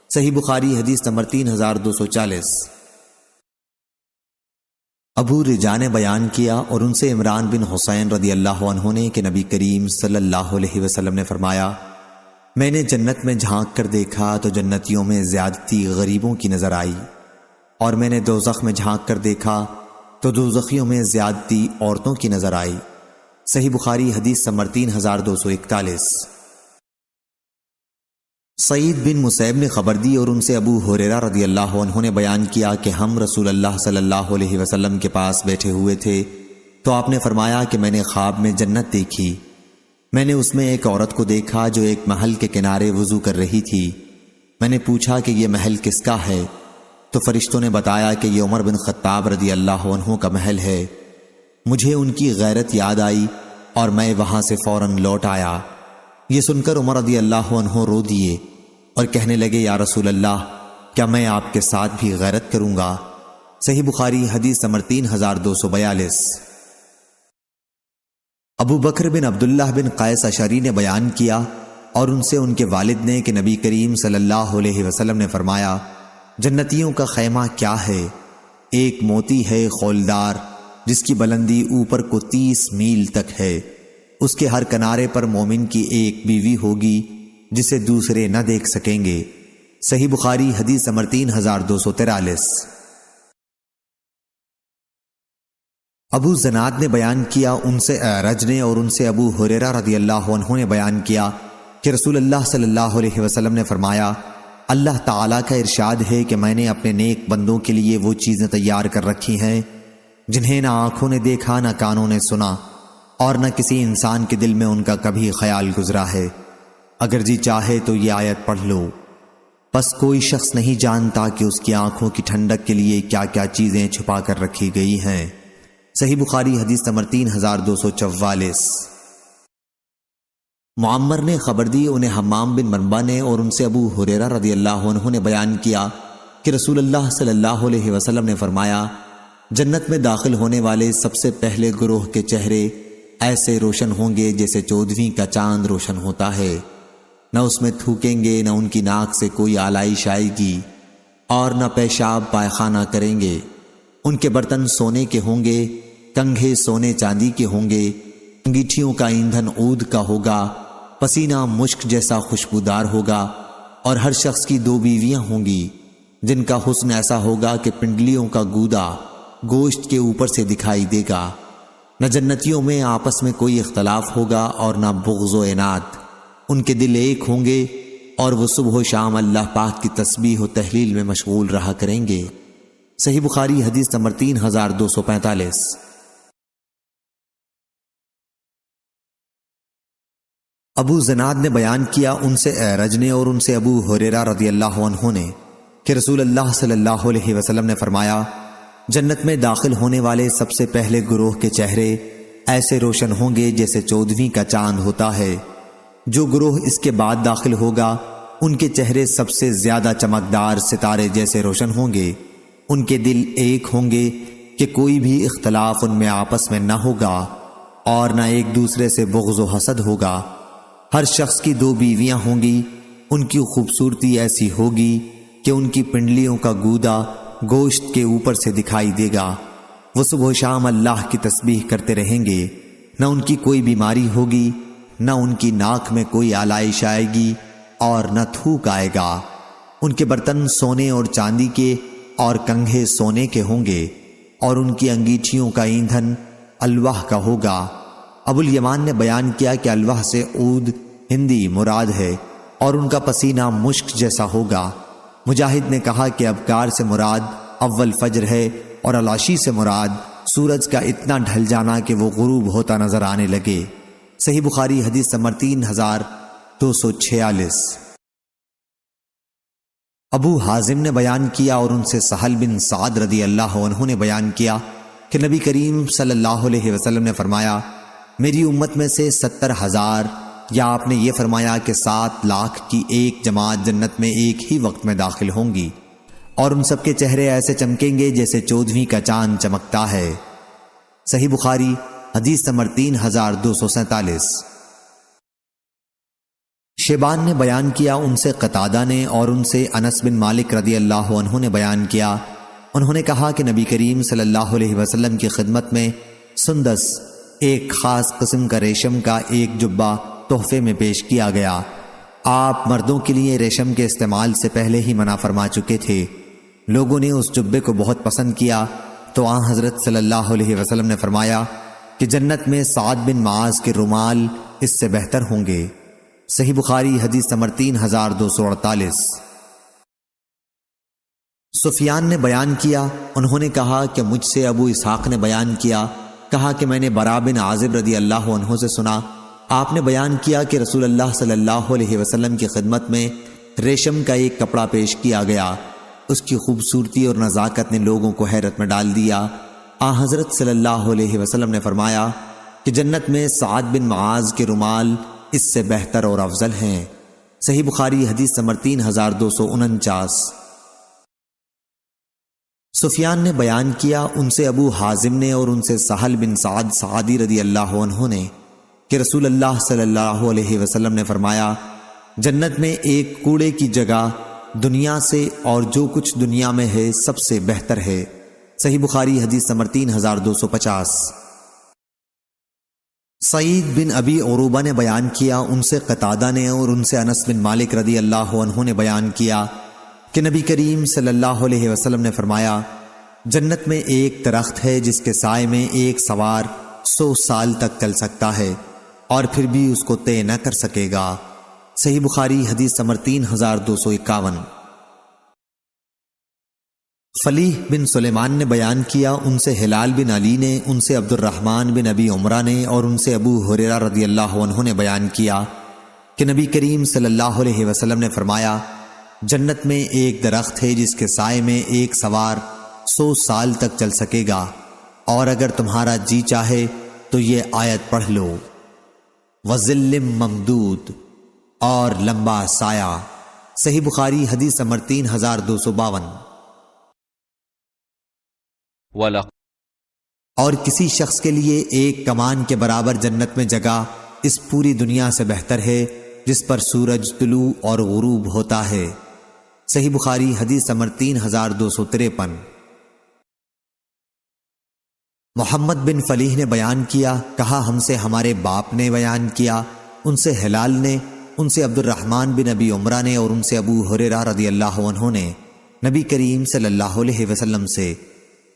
صحیح بخاری حدیث نمبر 3240۔ ابو رجا نے بیان کیا اور ان سے عمران بن حسین رضی اللہ عنہ نے کہ نبی کریم صلی اللہ علیہ وسلم نے فرمایا، میں نے جنت میں جھانک کر دیکھا تو جنتیوں میں زیادتی غریبوں کی نظر آئی، اور میں نے دوزخ میں جھانک کر دیکھا تو دوزخیوں میں زیادتی عورتوں کی نظر آئی۔ صحیح بخاری حدیث نمبر 3241۔ سعید بن مسیب نے خبر دی اور ان سے ابو ہریرہ رضی اللہ عنہ نے بیان کیا کہ ہم رسول اللہ صلی اللہ علیہ وسلم کے پاس بیٹھے ہوئے تھے تو آپ نے فرمایا کہ میں نے خواب میں جنت دیکھی۔ میں نے اس میں ایک عورت کو دیکھا جو ایک محل کے کنارے وضو کر رہی تھی۔ میں نے پوچھا کہ یہ محل کس کا ہے؟ تو فرشتوں نے بتایا کہ یہ عمر بن خطاب رضی اللہ عنہ کا محل ہے۔ مجھے ان کی غیرت یاد آئی اور میں وہاں سے فوراً لوٹ آیا۔ یہ سن کر عمر رضی اللہ عنہ رو دیے اور کہنے لگے، یا رسول اللہ، کیا میں آپ کے ساتھ بھی غیرت کروں گا؟ صحیح بخاری حدیث نمبر 3242۔ ابو بکر بن عبداللہ بن قیس اشعری نے بیان کیا اور ان سے ان کے والد نے کہ نبی کریم صلی اللہ علیہ وسلم نے فرمایا، جنتیوں کا خیمہ کیا ہے؟ ایک موتی ہے خولدار جس کی بلندی اوپر کو 30 میل تک ہے، اس کے ہر کنارے پر مومن کی ایک بیوی ہوگی جسے دوسرے نہ دیکھ سکیں گے۔ صحیح بخاری حدیث نمبر 3243۔ ابو زناد نے بیان کیا، ان سے اعرج نے اور ان سے ابو ہریرہ رضی اللہ عنہ نے بیان کیا کہ رسول اللہ صلی اللہ علیہ وسلم نے فرمایا، اللہ تعالیٰ کا ارشاد ہے کہ میں نے اپنے نیک بندوں کے لیے وہ چیزیں تیار کر رکھی ہیں جنہیں نہ آنکھوں نے دیکھا، نہ کانوں نے سنا، اور نہ کسی انسان کے دل میں ان کا کبھی خیال گزرا ہے۔ اگر جی چاہے تو یہ آیت پڑھ لو۔ بس کوئی شخص نہیں جانتا کہ اس کی آنکھوں کی ٹھنڈک کے لیے کیا کیا چیزیں چھپا کر رکھی گئی ہیں۔ صحیح بخاری حدیث نمبر 3244۔ معمر نے خبر دی، انہیں حمام بن منبع نے اور ان سے ابو ہریرہ رضی اللہ عنہ نے بیان کیا کہ رسول اللہ صلی اللہ علیہ وسلم نے فرمایا، جنت میں داخل ہونے والے سب سے پہلے گروہ کے چہرے ایسے روشن ہوں گے جیسے 14ویں کا چاند روشن ہوتا ہے، نہ اس میں تھوکیں گے، نہ ان کی ناک سے کوئی آلائش آئے گی، اور نہ پیشاب پائخانہ کریں گے۔ ان کے برتن سونے کے ہوں گے، کنگھے سونے چاندی کے ہوں گے، انگیٹھیوں کا ایندھن عود کا ہوگا، پسینہ مشک جیسا خوشبودار ہوگا، اور ہر شخص کی 2 بیویاں ہوں گی جن کا حسن ایسا ہوگا کہ پنڈلیوں کا گودا گوشت کے اوپر سے دکھائی دے گا۔ نہ جنتیوں میں آپس میں کوئی اختلاف ہوگا اور نہ بغض و عناد، ان کے دل ایک ہوں گے اور وہ صبح و شام اللہ پاک کی تسبیح و تحلیل میں مشغول رہا کریں گے۔ صحیح بخاری حدیث نمبر 3245۔ ابو زناد نے بیان کیا، ان سے اعرج نے اور ان سے ابو ہریرہ رضی اللہ عنہ نے کہ رسول اللہ صلی اللہ علیہ وسلم نے فرمایا، جنت میں داخل ہونے والے سب سے پہلے گروہ کے چہرے ایسے روشن ہوں گے جیسے 14ویں کا چاند ہوتا ہے۔ جو گروہ اس کے بعد داخل ہوگا ان کے چہرے سب سے زیادہ چمکدار ستارے جیسے روشن ہوں گے، ان کے دل ایک ہوں گے کہ کوئی بھی اختلاف ان میں آپس میں نہ ہوگا اور نہ ایک دوسرے سے بغض و حسد ہوگا۔ ہر شخص کی 2 بیویاں ہوں گی، ان کی خوبصورتی ایسی ہوگی کہ ان کی پنڈلیوں کا گودا گوشت کے اوپر سے دکھائی دے گا۔ وہ صبح و شام اللہ کی تسبیح کرتے رہیں گے، نہ ان کی کوئی بیماری ہوگی، نہ ان کی ناک میں کوئی آلائش آئے گی اور نہ تھوک آئے گا۔ ان کے برتن سونے اور چاندی کے اور کنگھے سونے کے ہوں گے، اور ان کی انگیٹھیوں کا ایندھن الواح کا ہوگا۔ ابو الیمان نے بیان کیا کہ الواح سے عود ہندی مراد ہے اور ان کا پسینہ مشک جیسا ہوگا۔ مجاہد نے کہا کہ ابکار سے مراد اول فجر ہے اور العشی سے مراد سورج کا اتنا ڈھل جانا کہ وہ غروب ہوتا نظر آنے لگے۔ صحیح بخاری حدیث نمبر 3246۔ ابو حازم نے بیان کیا اور ان سے سہل بن سعد رضی اللہ عنہ نے بیان کیا کہ نبی کریم صلی اللہ علیہ وسلم نے فرمایا، میری امت میں سے 70,000 یا آپ نے یہ فرمایا کہ 7 لاکھ کی ایک جماعت جنت میں ایک ہی وقت میں داخل ہوں گی، اور ان سب کے چہرے ایسے چمکیں گے جیسے 14ویں کا چاند چمکتا ہے۔ صحیح بخاری حدیث نمبر 3247۔ شیبان نے بیان کیا، ان سے قتادہ نے اور ان سے انس بن مالک رضی اللہ عنہ نے بیان کیا، انہوں نے کہا کہ نبی کریم صلی اللہ علیہ وسلم کی خدمت میں سندس، ایک خاص قسم کا ریشم کا ایک جبہ تحفے میں پیش کیا گیا۔ آپ مردوں کے لیے ریشم کے استعمال سے پہلے ہی منع فرما چکے تھے۔ لوگوں نے اس جبے کو بہت پسند کیا تو آن حضرت صلی اللہ علیہ وسلم نے فرمایا کہ جنت میں سعد بن معاذ کے رومال اس سے بہتر ہوں گے۔ صحیح بخاری حدیث نمبر 3248۔ سفیان نے بیان کیا، انہوں نے کہا کہ مجھ سے ابو اسحاق نے بیان کیا، کہا کہ میں نے براء بن عازب رضی اللہ عنہ سے سنا، آپ نے بیان کیا کہ رسول اللہ صلی اللہ علیہ وسلم کی خدمت میں ریشم کا ایک کپڑا پیش کیا گیا، اس کی خوبصورتی اور نزاکت نے لوگوں کو حیرت میں ڈال دیا۔ حضرت صلی اللہ علیہ وسلم نے فرمایا کہ جنت میں سعد بن معاذ کے رومال اس سے بہتر اور افضل ہیں۔ صحیح بخاری حدیث نمبر 3249۔ سفیان نے بیان کیا، ان سے ابو حازم نے اور ان سے سہل بن سعد سعدی رضی اللہ عنہ نے کہ رسول اللہ صلی اللہ علیہ وسلم نے فرمایا، جنت میں ایک کوڑے کی جگہ دنیا سے اور جو کچھ دنیا میں ہے سب سے بہتر ہے۔ صحیح بخاری حدیث نمبر 3250۔ سعید بن ابی عروبہ نے بیان کیا، ان سے قتادہ نے اور ان سے انس بن مالک رضی اللہ عنہ نے بیان کیا کہ نبی کریم صلی اللہ علیہ وسلم نے فرمایا، جنت میں ایک درخت ہے جس کے سائے میں ایک سوار 100 سال تک چل سکتا ہے اور پھر بھی اس کو طے نہ کر سکے گا۔ صحیح بخاری حدیث نمبر 3251۔ فلیح بن سلیمان نے بیان کیا، ان سے ہلال بن علی نے، ان سے عبد الرحمن بن ابی عمرہ نے اور ان سے ابو ہریرہ رضی اللہ عنہ نے بیان کیا کہ نبی کریم صلی اللہ علیہ وسلم نے فرمایا، جنت میں ایک درخت ہے جس کے سائے میں ایک سوار 100 سال تک چل سکے گا اور اگر تمہارا جی چاہے تو یہ آیت پڑھ لو، وَظِلٍّ مَمْدُودٍ، اور لمبا سایہ۔ صحیح بخاری حدیث نمبر 3252۔ اور کسی شخص کے لیے ایک کمان کے برابر جنت میں جگہ اس پوری دنیا سے بہتر ہے جس پر سورج طلوع اور غروب ہوتا ہے۔ صحیح بخاری حدیث نمبر 3253۔ محمد بن فلیح نے بیان کیا، کہا ہم سے ہمارے باپ نے بیان کیا، ان سے ہلال نے، ان سے عبد الرحمن بن ابی عمرہ نے، اور ان سے ابو ہریرہ رضی اللہ عنہ نے نبی کریم صلی اللہ علیہ وسلم سے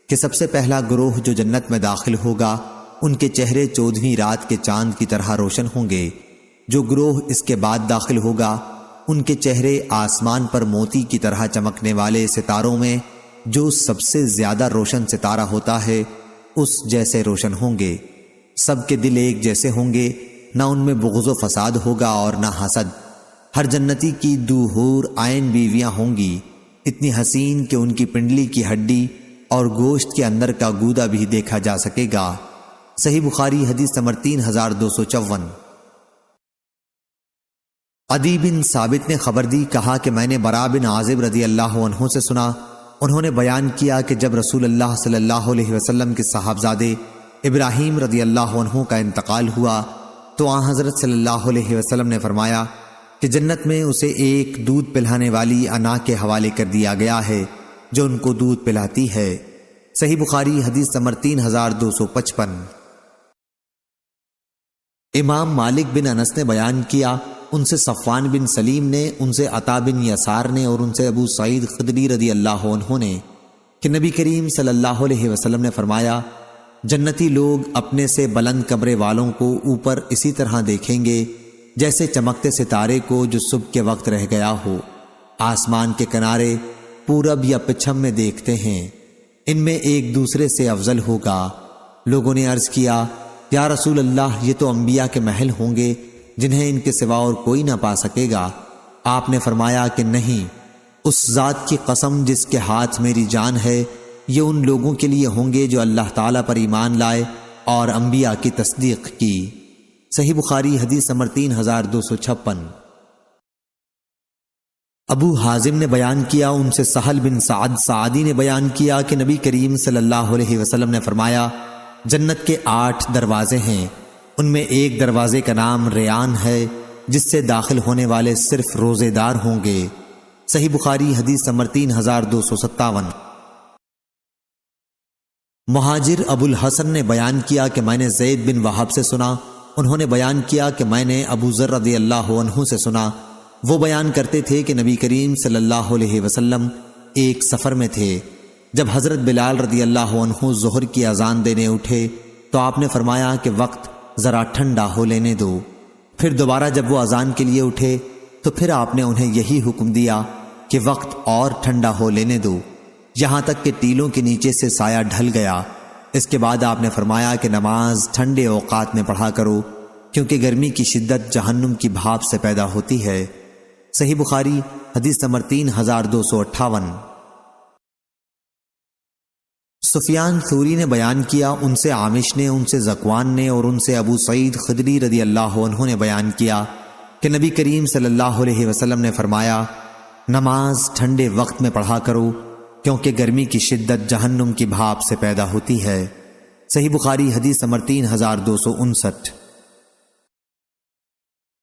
کہ سب سے پہلا گروہ جو جنت میں داخل ہوگا ان کے چہرے 14ویں رات کے چاند کی طرح روشن ہوں گے، جو گروہ اس کے بعد داخل ہوگا ان کے چہرے آسمان پر موتی کی طرح چمکنے والے ستاروں میں جو سب سے زیادہ روشن ستارہ ہوتا ہے اس جیسے روشن ہوں گے، سب کے دل ایک جیسے ہوں گے، نہ ان میں بغض و فساد ہوگا اور نہ حسد۔ ہر جنتی کی 2 حور عین بیویاں ہوں گی، اتنی حسین کہ ان کی پنڈلی کی ہڈی اور گوشت کے اندر کا گودا بھی دیکھا جا سکے گا۔ صحیح بخاری حدیث نمبر 3254۔ عدی بن ثابت نے خبر دی، کہا کہ میں نے براء بن عازب رضی اللہ عنہ سے سنا، انہوں نے بیان کیا کہ جب رسول اللہ صلی اللہ علیہ وسلم کے صاحبزادے ابراہیم رضی اللہ عنہ کا انتقال ہوا تو آن حضرت صلی اللہ علیہ وسلم نے فرمایا کہ جنت میں اسے ایک دودھ پلانے والی انا کے حوالے کر دیا گیا ہے جو ان کو دودھ پلاتی ہے۔ صحیح بخاری حدیث نمبر 3255۔ امام مالک بن انس نے بیان کیا، ان سے صفوان بن سلیم نے، ان سے عطا بن یسار نے، اور ان سے ابو سعید خدری رضی اللہ عنہ نے کہ نبی کریم صلی اللہ علیہ وسلم نے فرمایا، جنتی لوگ اپنے سے بلند کمرے والوں کو اوپر اسی طرح دیکھیں گے جیسے چمکتے ستارے کو جو صبح کے وقت رہ گیا ہو، آسمان کے کنارے پورب یا پچھم میں دیکھتے ہیں، ان میں ایک دوسرے سے افضل ہوگا۔ لوگوں نے عرض کیا، یا رسول اللہ یہ تو انبیاء کے محل ہوں گے جنہیں ان کے سوا اور کوئی نہ پا سکے گا۔ آپ نے فرمایا کہ نہیں، اس ذات کی قسم جس کے ہاتھ میری جان ہے، یہ ان لوگوں کے لیے ہوں گے جو اللہ تعالیٰ پر ایمان لائے اور انبیاء کی تصدیق کی۔ صحیح بخاری حدیث نمبر 3256۔ ابو حازم نے بیان کیا، ان سے سہل بن سعد سعدی نے بیان کیا کہ نبی کریم صلی اللہ علیہ وسلم نے فرمایا، جنت کے 8 دروازے ہیں، ان میں ایک دروازے کا نام ریان ہے جس سے داخل ہونے والے صرف روزے دار ہوں گے۔ صحیح بخاری حدیث نمبر 3257۔ مہاجر ابو الحسن نے بیان کیا کہ میں نے زید بن وہب سے سنا، انہوں نے بیان کیا کہ میں نے ابو ذر رضی اللہ عنہ سے سنا، وہ بیان کرتے تھے کہ نبی کریم صلی اللہ علیہ وسلم ایک سفر میں تھے، جب حضرت بلال رضی اللہ عنہ ظہر کی اذان دینے اٹھے تو آپ نے فرمایا کہ وقت ذرا ٹھنڈا ہو لینے دو۔ پھر دوبارہ جب وہ اذان کے لیے اٹھے تو پھر آپ نے انہیں یہی حکم دیا کہ وقت اور ٹھنڈا ہو لینے دو، یہاں تک کہ ٹیلوں کے نیچے سے سایہ ڈھل گیا۔ اس کے بعد آپ نے فرمایا کہ نماز ٹھنڈے اوقات میں پڑھا کرو کیونکہ گرمی کی شدت جہنم کی بھاپ سے پیدا ہوتی ہے۔ صحیح بخاری حدیث نمبر 3258۔ سفیان ثوری نے بیان کیا، ان سے عامش نے، ان سے ذکوان نے، اور ان سے ابو سعید خدری رضی اللہ عنہ نے بیان کیا کہ نبی کریم صلی اللہ علیہ وسلم نے فرمایا، نماز ٹھنڈے وقت میں پڑھا کرو کیونکہ گرمی کی شدت جہنم کی بھاپ سے پیدا ہوتی ہے۔ صحیح بخاری حدیث نمبر 3259۔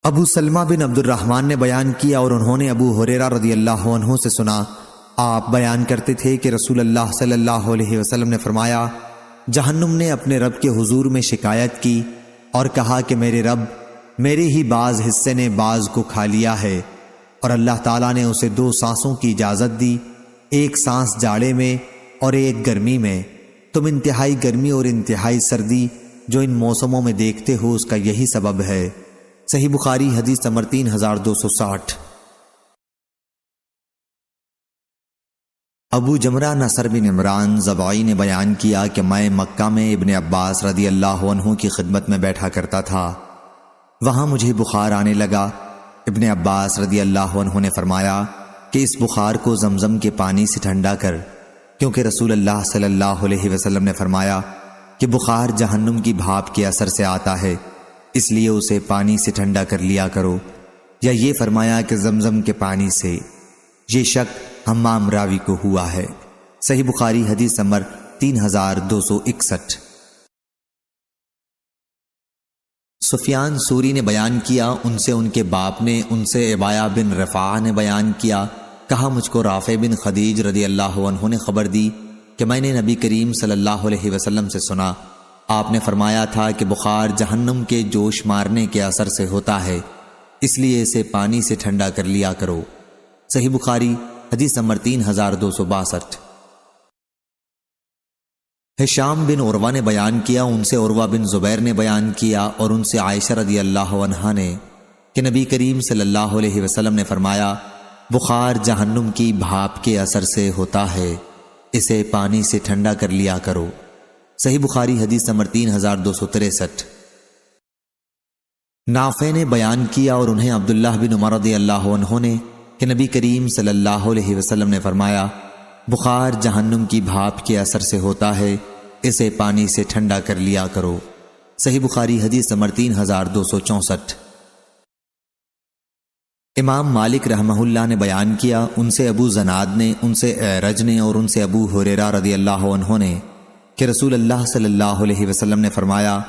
ابو سلمہ بن عبد الرحمن نے بیان کیا اور انہوں نے ابو ہریرہ رضی اللہ عنہ سے سنا، آپ بیان کرتے تھے کہ رسول اللہ صلی اللہ علیہ وسلم نے فرمایا، جہنم نے اپنے رب کے حضور میں شکایت کی اور کہا کہ میرے رب، میرے ہی بعض حصے نے بعض کو کھا لیا ہے، اور اللہ تعالیٰ نے اسے 2 سانسوں کی اجازت دی، ایک سانس جاڑے میں اور ایک گرمی میں، تم انتہائی گرمی اور انتہائی سردی جو ان موسموں میں دیکھتے ہو اس کا یہی سبب ہے۔ صحیح بخاری حدیث نمبر 3260۔ ابو جمرہ نصر بن عمران ضبعی نے بیان کیا کہ میں مکہ میں ابن عباس رضی اللہ عنہ کی خدمت میں بیٹھا کرتا تھا، وہاں مجھے بخار آنے لگا۔ ابن عباس رضی اللہ عنہ نے فرمایا کہ اس بخار کو زمزم کے پانی سے ٹھنڈا کر، کیونکہ رسول اللہ صلی اللہ علیہ وسلم نے فرمایا، کہ بخار جہنم کی بھاپ کے اثر سے آتا ہے، اس لیے اسے پانی سے ٹھنڈا کر لیا کرو، یا یہ فرمایا کہ زمزم کے پانی سے؟ یہ شک حمام راوی کو ہوا ہے۔ صحیح بخاری حدیث نمبر 3261۔ سفیان سوری نے بیان کیا، ان سے ان کے باپ نے، ان سے عبایہ بن رفاعہ نے بیان کیا، کہا مجھ کو رافع بن خدیج رضی اللہ عنہ نے خبر دی کہ میں نے نبی کریم صلی اللہ علیہ وسلم سے سنا، آپ نے فرمایا تھا کہ بخار جہنم کے جوش مارنے کے اثر سے ہوتا ہے، اس لیے اسے پانی سے ٹھنڈا کر لیا کرو۔ صحیح بخاری حدیث نمبر 3262۔ ہشام بن عروہ نے بیان کیا، ان سے عروہ بن زبیر نے بیان کیا اور ان سے عائشہ رضی اللہ عنہا نے کہ نبی کریم صلی اللہ علیہ وسلم نے فرمایا، بخار جہنم کی بھاپ کے اثر سے ہوتا ہے، اسے پانی سے ٹھنڈا کر لیا کرو۔ صحیح بخاری حدیث نمبر 3263۔ نافع نے بیان کیا اور انہیں عبداللہ بن عمر رضی اللہ عنہ نے کہ نبی کریم صلی اللہ علیہ وسلم نے فرمایا، بخار جہنم کی بھاپ کے اثر سے ہوتا ہے، اسے پانی سے ٹھنڈا کر لیا کرو۔ صحیح بخاری حدیث نمبر 3264۔ امام مالک رحمہ اللہ نے بیان کیا، ان سے ابو زناد نے، ان سے اعرج نے اور ان سے ابو ہریرہ رضی اللہ عنہ نے کہ رسول اللہ صلی اللہ علیہ وسلم نے فرمایا،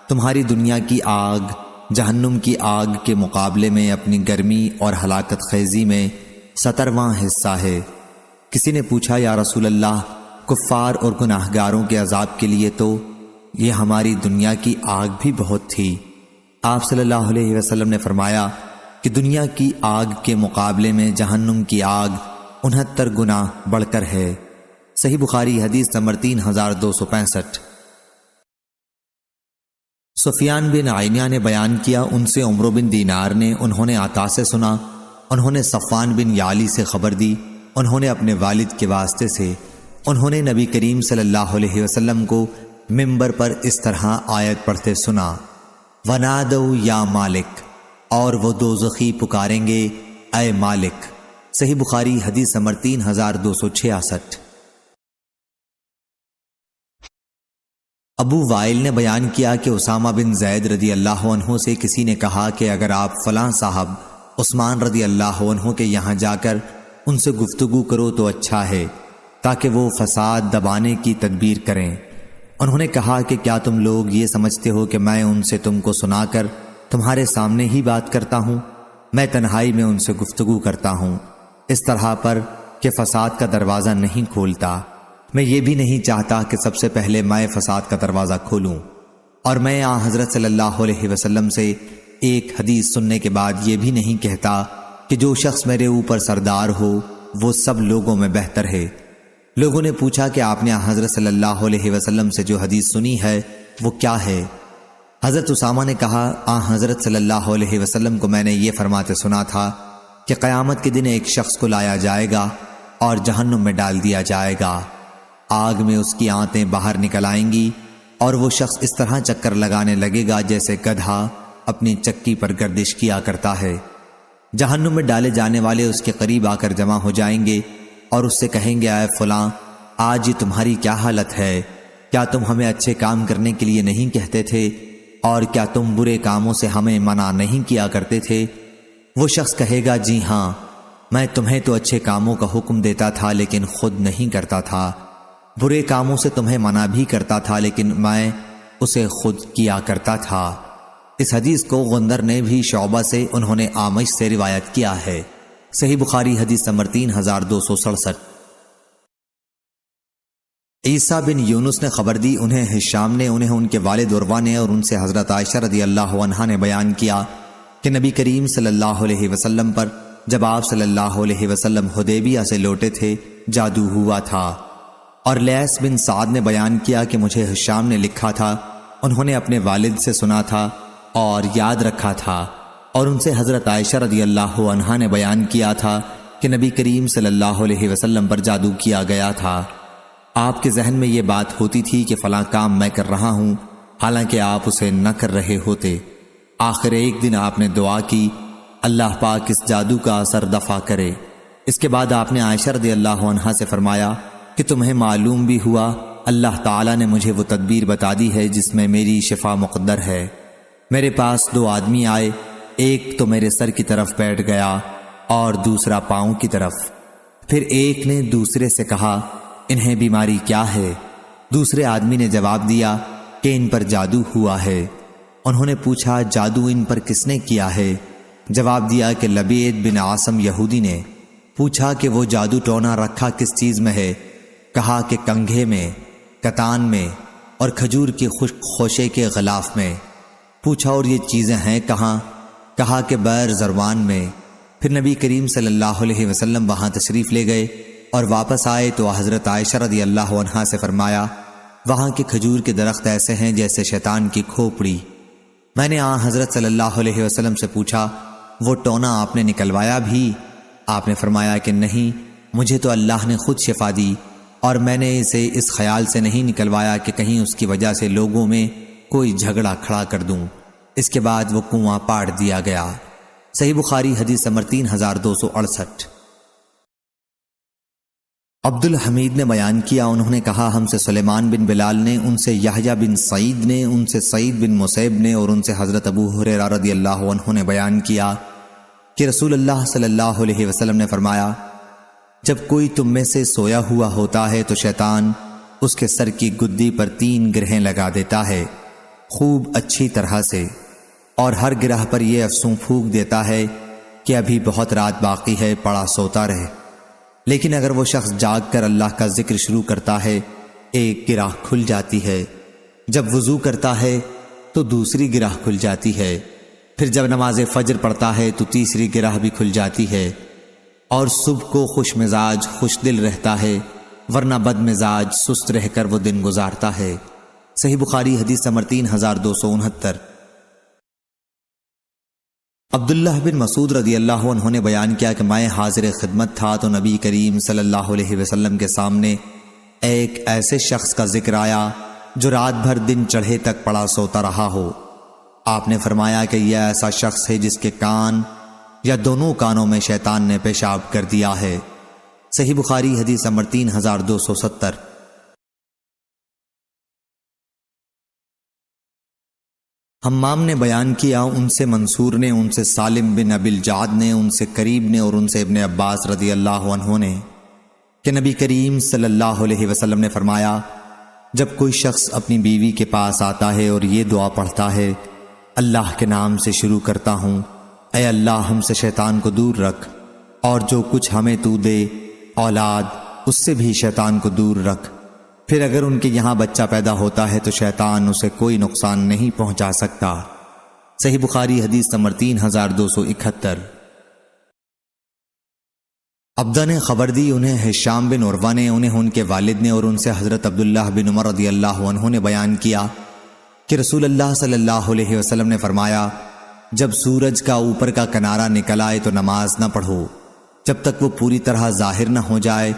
تمہاری دنیا کی آگ جہنم کی آگ کے مقابلے میں اپنی گرمی اور ہلاکت خیزی میں 70واں حصہ ہے۔ کسی نے پوچھا، یا رسول اللہ، کفار اور گناہگاروں کے عذاب کے لیے تو یہ ہماری دنیا کی آگ بھی بہت تھی۔ آپ صلی اللہ علیہ وسلم نے فرمایا کہ دنیا کی آگ کے مقابلے میں جہنم کی آگ 69 گنا بڑھ کر ہے۔ صحیح بخاری حدیث نمبر 3265۔ سفیان بن عینیہ نے بیان کیا، ان سے عمرو بن دینار نے، انہوں نے عطا سے سنا، انہوں نے صفوان بن یعلی سے خبر دی، انہوں نے اپنے والد کے واسطے سے، انہوں نے نبی کریم صلی اللہ علیہ وسلم کو منبر پر اس طرح آیت پڑھتے سنا، وَنَادَوْا یا مالک، اور وہ دوزخی پکاریں گے، اے مالک۔ صحیح بخاری حدیث نمبر 3266۔ ابو وائل نے بیان کیا کہ اسامہ بن زید رضی اللہ عنہ سے کسی نے کہا کہ اگر آپ فلاں صاحب عثمان رضی اللہ عنہ کے یہاں جا کر ان سے گفتگو کرو تو اچھا ہے، تاکہ وہ فساد دبانے کی تدبیر کریں۔ انہوں نے کہا کہ کیا تم لوگ یہ سمجھتے ہو کہ میں ان سے تم کو سنا کر تمہارے سامنے ہی بات کرتا ہوں؟ میں تنہائی میں ان سے گفتگو کرتا ہوں، اس طرح پر کہ فساد کا دروازہ نہیں کھولتا۔ میں یہ بھی نہیں چاہتا کہ سب سے پہلے میں فساد کا دروازہ کھولوں، اور میں حضرت صلی اللہ علیہ وسلم سے ایک حدیث سننے کے بعد یہ بھی نہیں کہتا کہ جو شخص میرے اوپر سردار ہو وہ سب لوگوں میں بہتر ہے۔ لوگوں نے پوچھا کہ آپ نے حضرت صلی اللہ علیہ وسلم سے جو حدیث سنی ہے وہ کیا ہے؟ حضرت اسامہ نے کہا، حضرت صلی اللہ علیہ وسلم کو میں نے یہ فرماتے سنا تھا کہ قیامت کے دن ایک شخص کو لایا جائے گا اور جہنم میں ڈال دیا جائے گا، آگ میں اس کی آنتیں باہر نکل آئیں گی اور وہ شخص اس طرح چکر لگانے لگے گا جیسے گدھا اپنی چکی پر گردش کیا کرتا ہے۔ جہنم میں ڈالے جانے والے اس کے قریب آ کر جمع ہو جائیں گے اور اس سے کہیں گے، اے فلاں، آج تمہاری کیا حالت ہے؟ کیا تم ہمیں اچھے کام کرنے کے لیے نہیں کہتے تھے؟ اور کیا تم برے کاموں سے ہمیں منع نہیں کیا کرتے تھے؟ وہ شخص کہے گا، جی ہاں، میں تمہیں تو اچھے کاموں کا حکم دیتا تھا لیکن خود نہیں کرتا تھا، برے کاموں سے تمہیں منع بھی کرتا تھا لیکن میں اسے خود کیا کرتا تھا۔ اس حدیث کو غندر نے بھی شعبہ سے، انہوں نے آمش سے روایت کیا ہے۔ صحیح بخاری حدیث نمبر 3267۔ عیسیٰ بن یونس نے خبر دی، انہیں ہشام نے، انہیں ان کے والد عروہ نے اور ان سے حضرت عائشہ رضی اللہ عنہا نے بیان کیا کہ نبی کریم صلی اللہ علیہ وسلم پر جب آپ صلی اللہ علیہ وسلم حدیبیہ سے لوٹے تھے جادو ہوا تھا۔ اور لیث بن سعد نے بیان کیا کہ مجھے ہشام نے لکھا تھا، انہوں نے اپنے والد سے سنا تھا اور یاد رکھا تھا، اور ان سے حضرت عائشہ رضی اللہ عنہا نے بیان کیا تھا کہ نبی کریم صلی اللہ علیہ وسلم پر جادو کیا گیا تھا۔ آپ کے ذہن میں یہ بات ہوتی تھی کہ فلاں کام میں کر رہا ہوں، حالانکہ آپ اسے نہ کر رہے ہوتے۔ آخر ایک دن آپ نے دعا کی، اللہ پاک اس جادو کا اثر دفع کرے۔ اس کے بعد آپ نے عائشہ رضی اللہ عنہا سے فرمایا کہ تمہیں معلوم بھی ہوا اللہ تعالیٰ نے مجھے وہ تدبیر بتا دی ہے جس میں میری شفا مقدر ہے۔ میرے پاس 2 آدمی آئے، ایک تو میرے سر کی طرف بیٹھ گیا اور دوسرا پاؤں کی طرف۔ پھر ایک نے دوسرے سے کہا، انہیں بیماری کیا ہے؟ دوسرے آدمی نے جواب دیا کہ ان پر جادو ہوا ہے۔ انہوں نے پوچھا، جادو ان پر کس نے کیا ہے؟ جواب دیا کہ لبید بن عاصم یہودی نے۔ پوچھا کہ وہ جادو ٹونا رکھا کس چیز میں ہے؟ کہا کہ کنگھے میں، کتان میں اور کھجور کی خشک خوشے کے غلاف میں۔ پوچھا اور یہ چیزیں ہیں کہاں؟ کہا کہ بئر زروان میں۔ پھر نبی کریم صلی اللہ علیہ وسلم وہاں تشریف لے گئے اور واپس آئے تو حضرت عائشہ رضی اللہ عنہا سے فرمایا، وہاں کے کھجور کے درخت ایسے ہیں جیسے شیطان کی کھوپڑی۔ میں نے حضرت صلی اللہ علیہ وسلم سے پوچھا، وہ ٹونا آپ نے نکلوایا بھی؟ آپ نے فرمایا کہ نہیں، مجھے تو اللہ نے خود شفا دی اور میں نے اسے اس خیال سے نہیں نکلوایا کہ کہیں اس کی وجہ سے لوگوں میں کوئی جھگڑا کھڑا کر دوں۔ اس کے بعد وہ کنواں پاڑ دیا گیا۔ صحیح بخاری حدیث نمبر 3268۔ عبد الحمید نے بیان کیا، انہوں نے کہا، ہم سے سلیمان بن بلال نے، ان سے یحییٰ بن سعید نے، ان سے سعید بن مسیب نے اور ان سے حضرت ابو ہریرہ رضی اللہ عنہ نے بیان کیا کہ رسول اللہ صلی اللہ علیہ وسلم نے فرمایا، جب کوئی تم میں سے سویا ہوا ہوتا ہے تو شیطان اس کے سر کی گدی پر 3 گرہیں لگا دیتا ہے، خوب اچھی طرح سے، اور ہر گرہ پر یہ افسوں پھونک دیتا ہے کہ ابھی بہت رات باقی ہے، پڑا سوتا رہے۔ لیکن اگر وہ شخص جاگ کر اللہ کا ذکر شروع کرتا ہے، ایک گرہ کھل جاتی ہے، جب وضو کرتا ہے تو دوسری گرہ کھل جاتی ہے، پھر جب نماز فجر پڑھتا ہے تو تیسری گرہ بھی کھل جاتی ہے، اور صبح کو خوش مزاج خوش دل رہتا ہے، ورنہ بد مزاج سست رہ کر وہ دن گزارتا ہے۔ صحیح بخاری حدیث نمبر 3269۔ عبداللہ بن مسعود رضی اللہ عنہ نے بیان کیا کہ میں حاضر خدمت تھا تو نبی کریم صلی اللہ علیہ وسلم کے سامنے ایک ایسے شخص کا ذکر آیا جو رات بھر دن چڑھے تک پڑا سوتا رہا ہو۔ آپ نے فرمایا کہ یہ ایسا شخص ہے جس کے کان یا دونوں کانوں میں شیطان نے پیشاب کر دیا ہے۔ صحیح بخاری حدیث نمبر 3270۔ حمام نے بیان کیا، ان سے منصور نے، ان سے سالم بن ابی الجعد نے، ان سے قریب نے اور ان سے ابن عباس رضی اللہ عنہ نے کہ نبی کریم صلی اللہ علیہ وسلم نے فرمایا، جب کوئی شخص اپنی بیوی کے پاس آتا ہے اور یہ دعا پڑھتا ہے، اللہ کے نام سے شروع کرتا ہوں، اے اللہ ہم سے شیطان کو دور رکھ، اور جو کچھ ہمیں تو دے اولاد اس سے بھی شیطان کو دور رکھ، پھر اگر ان کے یہاں بچہ پیدا ہوتا ہے تو شیطان اسے کوئی نقصان نہیں پہنچا سکتا۔ صحیح بخاری حدیث نمبر 3271۔ عبدہ نے خبر دی، انہیں ہشام بن عروہ نے، انہیں ان کے والد نے اور ان سے حضرت عبداللہ بن عمر رضی اللہ عنہ نے بیان کیا کہ رسول اللہ صلی اللہ علیہ وسلم نے فرمایا، جب سورج کا اوپر کا کنارہ نکل آئے تو نماز نہ پڑھو جب تک وہ پوری طرح ظاہر نہ ہو جائے،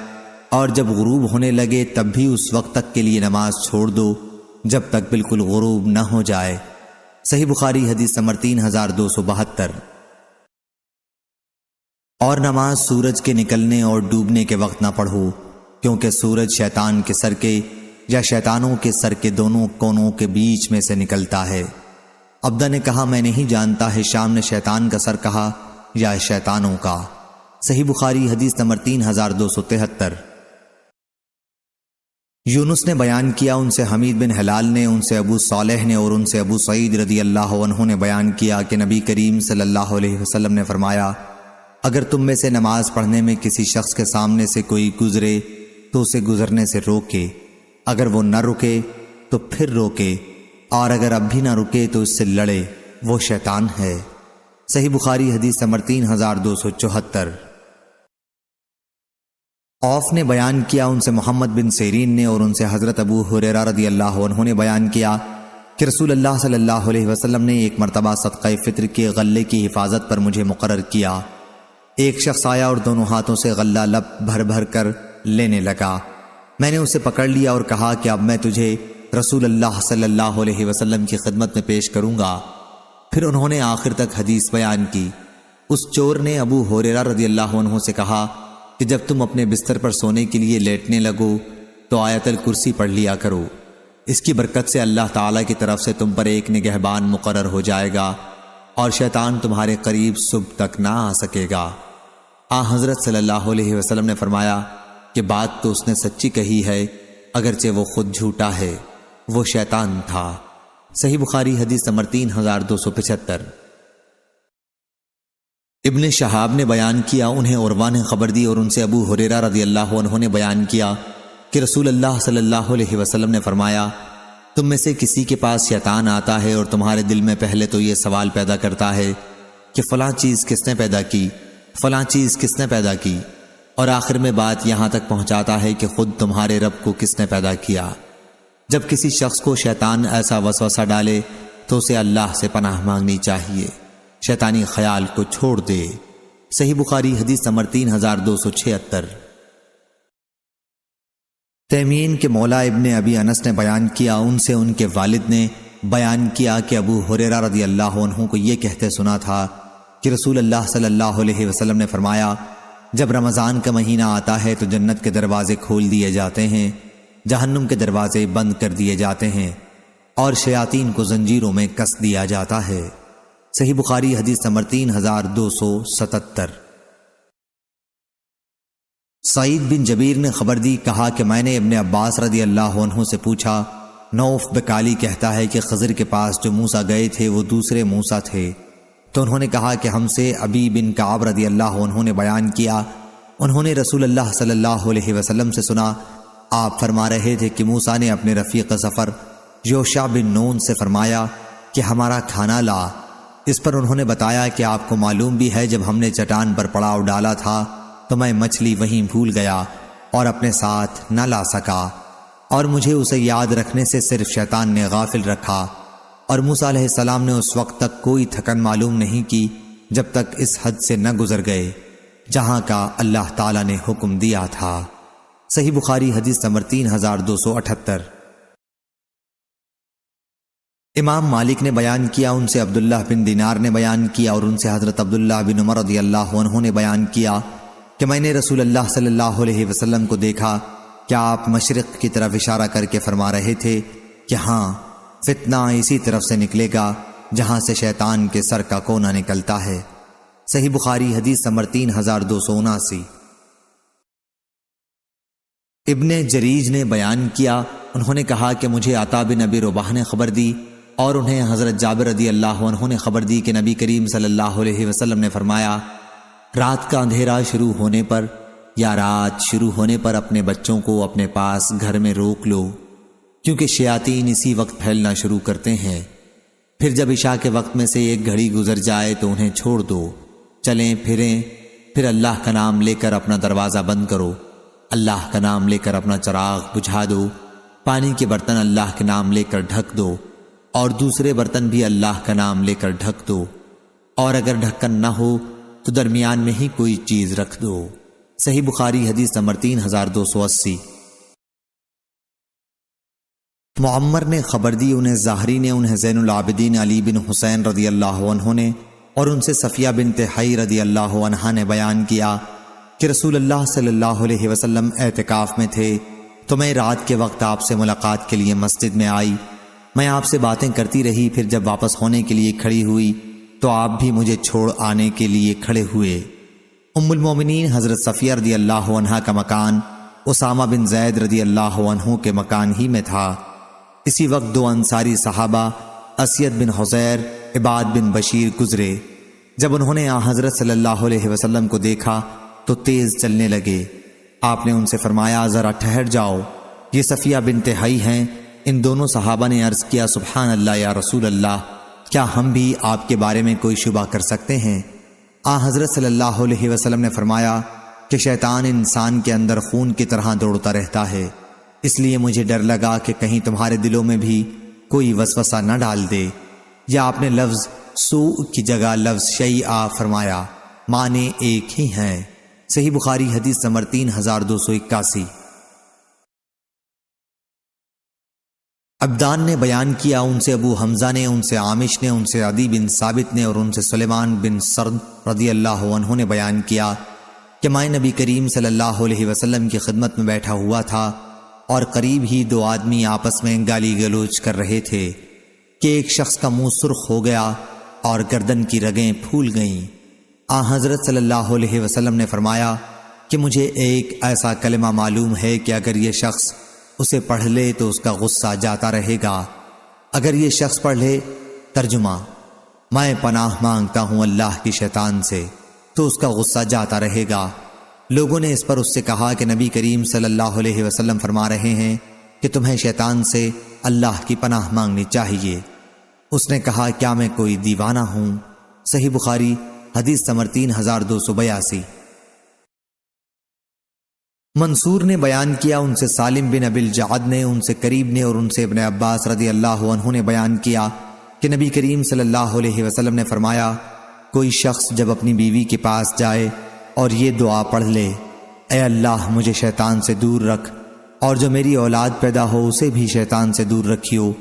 اور جب غروب ہونے لگے تب بھی اس وقت تک کے لیے نماز چھوڑ دو جب تک بالکل غروب نہ ہو جائے۔ صحیح بخاری حدیث نمبر 3272۔ اور نماز سورج کے نکلنے اور ڈوبنے کے وقت نہ پڑھو، کیونکہ سورج شیطان کے سر کے یا شیطانوں کے سر کے دونوں کونوں کے بیچ میں سے نکلتا ہے۔ عبدہ نے کہا، میں نہیں جانتا ہشام نے شیطان کا سر کہا یا شیطانوں کا۔ صحیح بخاری حدیث نمبر 3273۔ یونس نے بیان کیا، ان سے حمید بن ہلال نے، ان سے ابو صالح نے اور ان سے ابو سعید رضی اللہ عنہ نے بیان کیا کہ نبی کریم صلی اللہ علیہ وسلم نے فرمایا، اگر تم میں سے نماز پڑھنے میں کسی شخص کے سامنے سے کوئی گزرے تو اسے گزرنے سے روکے، اگر وہ نہ رکے تو پھر روکے، اور اگر اب بھی نہ رکے تو اس سے لڑے، وہ شیطان ہے۔ صحیح بخاری حدیث نمبر 3274۔ عوف نے بیان کیا، ان سے محمد بن سیرین نے اور ان سے حضرت ابو ہریرہ رضی اللہ عنہ نے بیان کیا کہ رسول اللہ صلی اللہ علیہ وسلم نے ایک مرتبہ صدقہ فطر کے غلے کی حفاظت پر مجھے مقرر کیا۔ ایک شخص آیا اور دونوں ہاتھوں سے غلہ لب بھر بھر کر لینے لگا۔ میں نے اسے پکڑ لیا اور کہا کہ اب میں تجھے رسول اللہ صلی اللہ علیہ وسلم کی خدمت میں پیش کروں گا۔ پھر انہوں نے آخر تک حدیث بیان کی۔ اس چور نے ابو ہریرہ رضی اللہ عنہ سے کہا کہ جب تم اپنے بستر پر سونے کے لیے لیٹنے لگو تو آیت الکرسی پڑھ لیا کرو، اس کی برکت سے اللہ تعالیٰ کی طرف سے تم پر ایک نگہبان مقرر ہو جائے گا اور شیطان تمہارے قریب صبح تک نہ آ سکے گا۔ حضرت صلی اللہ علیہ وسلم نے فرمایا کہ بات تو اس نے سچی کہی ہے، اگرچہ وہ خود جھوٹا ہے، وہ شیطان تھا۔ صحیح بخاری حدیث نمبر 3275۔ ابن شہاب نے بیان کیا، انہیں عروہ نے خبر دی اور ان سے ابو ہریرہ رضی اللہ عنہ نے بیان کیا کہ رسول اللہ صلی اللہ علیہ وسلم نے فرمایا، تم میں سے کسی کے پاس شیطان آتا ہے اور تمہارے دل میں پہلے تو یہ سوال پیدا کرتا ہے کہ فلاں چیز کس نے پیدا کی، فلاں چیز کس نے پیدا کی، اور آخر میں بات یہاں تک پہنچاتا ہے کہ خود تمہارے رب کو کس نے پیدا کیا۔ جب کسی شخص کو شیطان ایسا وسوسہ ڈالے تو اسے اللہ سے پناہ مانگنی چاہیے، شیطانی خیال کو چھوڑ دے۔ صحیح بخاری حدیث نمبر 3276۔ تیمین کے مولا ابن ابی انس نے بیان کیا، ان سے ان کے والد نے بیان کیا کہ ابو ہریرہ رضی اللہ عنہ کو یہ کہتے سنا تھا کہ رسول اللہ صلی اللہ علیہ وسلم نے فرمایا، جب رمضان کا مہینہ آتا ہے تو جنت کے دروازے کھول دیے جاتے ہیں، جہنم کے دروازے بند کر دیے جاتے ہیں اور شیاطین کو زنجیروں میں کس دیا جاتا ہے۔ صحیح بخاری حدیث نمبر 3277۔ سعید بن جبیر نے خبر دی، کہا کہ میں نے ابن عباس رضی اللہ عنہ سے پوچھا، نوف بکالی کہتا ہے کہ خضر کے پاس جو موسیٰ گئے تھے وہ دوسرے موسیٰ تھے، تو انہوں نے کہا کہ ہم سے ابی بن کعب رضی اللہ عنہ نے بیان کیا، انہوں نے رسول اللہ صلی اللہ علیہ وسلم سے سنا، آپ فرما رہے تھے کہ موسیٰ نے اپنے رفیق سفر یوشع بن نون سے فرمایا کہ ہمارا کھانا لا۔ اس پر انہوں نے بتایا کہ آپ کو معلوم بھی ہے جب ہم نے چٹان پر پڑاؤ ڈالا تھا تو میں مچھلی وہیں بھول گیا اور اپنے ساتھ نہ لا سکا، اور مجھے اسے یاد رکھنے سے صرف شیطان نے غافل رکھا، اور موسیٰ علیہ السلام نے اس وقت تک کوئی تھکن معلوم نہیں کی جب تک اس حد سے نہ گزر گئے جہاں کا اللہ تعالیٰ نے حکم دیا تھا۔ صحیح بخاری حدیث نمبر 3278۔ امام مالک نے بیان کیا، ان سے عبداللہ بن دینار نے بیان کیا اور ان سے حضرت عبداللہ بن عمر رضی اللہ عنہ نے بیان کیا کہ میں نے رسول اللہ صلی اللہ علیہ وسلم کو دیکھا کہ آپ مشرق کی طرف اشارہ کر کے فرما رہے تھے کہ ہاں، فتنہ اسی طرف سے نکلے گا جہاں سے شیطان کے سر کا کونا نکلتا ہے۔ صحیح بخاری حدیث نمبر 3279۔ ابن جریج نے بیان کیا، انہوں نے کہا کہ مجھے عطا بن ابی رباح نے خبر دی اور انہیں حضرت جابر رضی اللہ عنہ نے خبر دی کہ نبی کریم صلی اللہ علیہ وسلم نے فرمایا، رات کا اندھیرا شروع ہونے پر یا رات شروع ہونے پر اپنے بچوں کو اپنے پاس گھر میں روک لو، کیونکہ شیاطین اسی وقت پھیلنا شروع کرتے ہیں۔ پھر جب عشاء کے وقت میں سے ایک گھڑی گزر جائے تو انہیں چھوڑ دو، چلیں پھریں، پھر اللہ کا نام لے کر اپنا دروازہ بند کرو، اللہ کا نام لے کر اپنا چراغ بجھا دو، پانی کے برتن اللہ کے نام لے کر ڈھک دو اور دوسرے برتن بھی اللہ کا نام لے کر ڈھک دو، اور اگر ڈھکن نہ ہو تو درمیان میں ہی کوئی چیز رکھ دو۔ صحیح بخاری حدیث نمبر 3280۔ معمر نے خبر دی، انہیں ظاہری نے، انہیں زین العابدین علی بن حسین رضی اللہ عنہ نے اور ان سے صفیہ بنت حی رضی اللہ عنہا نے بیان کیا کہ رسول اللہ صلی اللہ علیہ وسلم اعتکاف میں تھے تو میں رات کے وقت آپ سے ملاقات کے لیے مسجد میں آئی، میں آپ سے باتیں کرتی رہی، پھر جب واپس ہونے کے لیے کھڑی ہوئی تو آپ بھی مجھے چھوڑ آنے کے لیے کھڑے ہوئے۔ ام المومنین حضرت صفیہ رضی اللہ عنہا کا مکان اسامہ بن زید رضی اللہ عنہ کے مکان ہی میں تھا۔ اسی وقت دو انصاری صحابہ اسید بن حضیر، عباد بن بشیر گزرے، جب انہوں نے حضرت صلی اللہ علیہ وسلم کو دیکھا تو تیز چلنے لگے۔ آپ نے ان سے فرمایا، ذرا ٹھہر جاؤ، یہ صفیہ بنت حی ہیں۔ ان دونوں صحابہ نے عرض کیا، سبحان اللہ یا رسول اللہ، کیا ہم بھی آپ کے بارے میں کوئی شبہ کر سکتے ہیں؟ حضرت صلی اللہ علیہ وسلم نے فرمایا کہ شیطان انسان کے اندر خون کی طرح دوڑتا رہتا ہے، اس لیے مجھے ڈر لگا کہ کہیں تمہارے دلوں میں بھی کوئی وسوسہ نہ ڈال دے۔ یا آپ نے لفظ سوء کی جگہ لفظ شیء فرمایا، معنی ایک ہی ہیں۔ صحیح بخاری حدیث نمبر 3281۔ عبدان نے بیان کیا، ان سے ابو حمزہ نے، ان سے عامش نے، ان سے عدی بن ثابت نے اور ان سے سلیمان بن سرد رضی اللہ عنہ نے بیان کیا کہ میں نبی کریم صلی اللہ علیہ وسلم کی خدمت میں بیٹھا ہوا تھا اور قریب ہی دو آدمی آپس میں گالی گلوچ کر رہے تھے کہ ایک شخص کا منہ سرخ ہو گیا اور گردن کی رگیں پھول گئیں۔ حضرت صلی اللہ علیہ وسلم نے فرمایا کہ مجھے ایک ایسا کلمہ معلوم ہے کہ اگر یہ شخص اسے پڑھ لے تو اس کا غصہ جاتا رہے گا۔ اگر یہ شخص پڑھ لے، ترجمہ: میں پناہ مانگتا ہوں اللہ کی شیطان سے، تو اس کا غصہ جاتا رہے گا۔ لوگوں نے اس پر اس سے کہا کہ نبی کریم صلی اللہ علیہ وسلم فرما رہے ہیں کہ تمہیں شیطان سے اللہ کی پناہ مانگنی چاہیے۔ اس نے کہا کیا میں کوئی دیوانہ ہوں؟ صحیح بخاری حدیث نمبر 3282۔ منصور نے بیان کیا، ان سے سالم بن ابی الجعد نے، ان سے قریب نے اور ان سے ابن عباس رضی اللہ عنہ نے بیان کیا کہ نبی کریم صلی اللہ علیہ وسلم نے فرمایا، کوئی شخص جب اپنی بیوی کے پاس جائے اور یہ دعا پڑھ لے، اے اللہ مجھے شیطان سے دور رکھ، اور جو میری اولاد پیدا ہو اسے بھی شیطان سے دور رکھیو،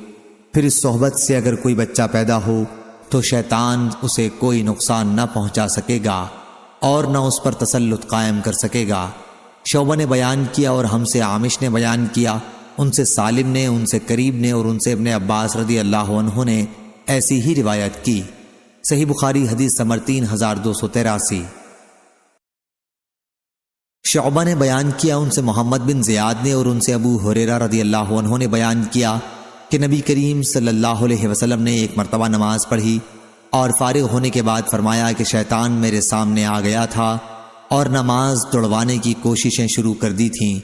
پھر اس صحبت سے اگر کوئی بچہ پیدا ہو تو شیطان اسے کوئی نقصان نہ پہنچا سکے گا اور نہ اس پر تسلط قائم کر سکے گا۔ شعبہ نے بیان کیا اور ہم سے عامش نے بیان کیا، ان سے سالم نے، ان سے قریب نے اور ان سے ابن عباس رضی اللہ عنہ نے ایسی ہی روایت کی۔ صحیح بخاری حدیث نمبر 3283۔ شعبہ نے بیان کیا، ان سے محمد بن زیاد نے اور ان سے ابو ہریرہ رضی اللہ عنہ نے بیان کیا کہ نبی کریم صلی اللہ علیہ وسلم نے ایک مرتبہ نماز پڑھی اور فارغ ہونے کے بعد فرمایا کہ شیطان میرے سامنے آ گیا تھا اور نماز توڑوانے کی کوششیں شروع کر دی تھیں،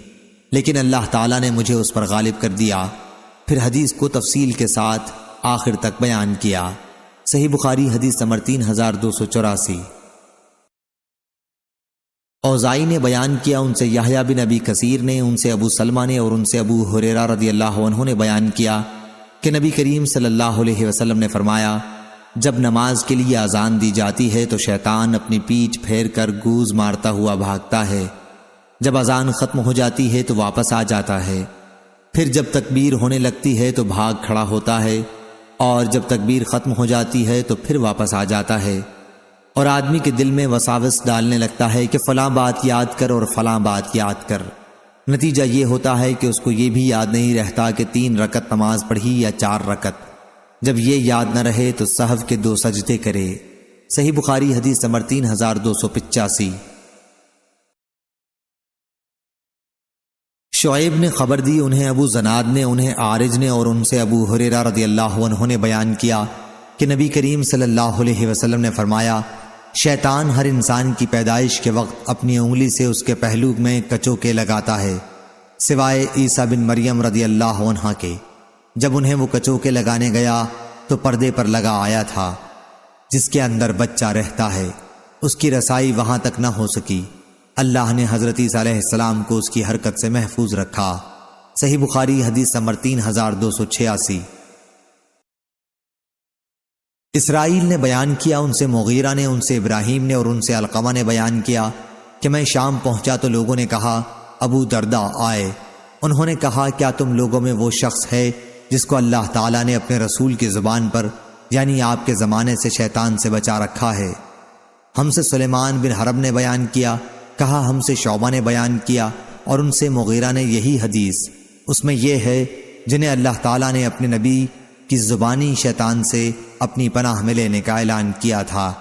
لیکن اللہ تعالیٰ نے مجھے اس پر غالب کر دیا۔ پھر حدیث کو تفصیل کے ساتھ آخر تک بیان کیا۔ صحیح بخاری حدیث نمبر 3284۔ اوزائی نے بیان کیا، ان سے یحییٰ بن ابی کثیر نے، ان سے ابو سلمہ نے اور ان سے ابو ہریرہ رضی اللہ عنہ نے بیان کیا کہ نبی کریم صلی اللہ علیہ وسلم نے فرمایا، جب نماز کے لیے اذان دی جاتی ہے تو شیطان اپنی پیٹھ پھیر کر گوز مارتا ہوا بھاگتا ہے، جب اذان ختم ہو جاتی ہے تو واپس آ جاتا ہے، پھر جب تکبیر ہونے لگتی ہے تو بھاگ کھڑا ہوتا ہے، اور جب تکبیر ختم ہو جاتی ہے تو پھر واپس آ جاتا ہے، اور آدمی کے دل میں وساوس ڈالنے لگتا ہے کہ فلاں بات یاد کر اور فلاں بات یاد کر۔ نتیجہ یہ ہوتا ہے کہ اس کو یہ بھی یاد نہیں رہتا کہ 3 رکعت نماز پڑھی یا 4 رکعت۔ جب یہ یاد نہ رہے تو سہو کے 2 سجدے کرے۔ صحیح بخاری حدیث نمبر 3285۔ شعیب نے خبر دی، انہیں ابو زناد نے، انہیں عارج نے اور ان سے ابو ہریرہ رضی اللہ عنہ نے بیان کیا کہ نبی کریم صلی اللہ علیہ وسلم نے فرمایا، شیطان ہر انسان کی پیدائش کے وقت اپنی انگلی سے اس کے پہلو میں کچوکے لگاتا ہے، سوائے عیسیٰ بن مریم رضی اللہ عنہ کے۔ جب انہیں وہ کچوکے لگانے گیا تو پردے پر لگا آیا تھا جس کے اندر بچہ رہتا ہے، اس کی رسائی وہاں تک نہ ہو سکی۔ اللہ نے حضرت عیسیٰ علیہ السلام کو اس کی حرکت سے محفوظ رکھا۔ صحیح بخاری حدیث نمبر 3286۔ اسرائیل نے بیان کیا، ان سے مغیرہ نے، ان سے ابراہیم نے اور ان سے علقمہ نے بیان کیا کہ میں شام پہنچا تو لوگوں نے کہا ابو درداء آئے۔ انہوں نے کہا کیا تم لوگوں میں وہ شخص ہے جس کو اللہ تعالیٰ نے اپنے رسول کی زبان پر یعنی آپ کے زمانے سے شیطان سے بچا رکھا ہے؟ ہم سے سلیمان بن حرب نے بیان کیا، کہا ہم سے شعبہ نے بیان کیا اور ان سے مغیرہ نے یہی حدیث۔ اس میں یہ ہے جنہیں اللہ تعالیٰ نے اپنے نبی کی زبانی شیطان سے اپنی پناہ میں لینے کا اعلان کیا تھا۔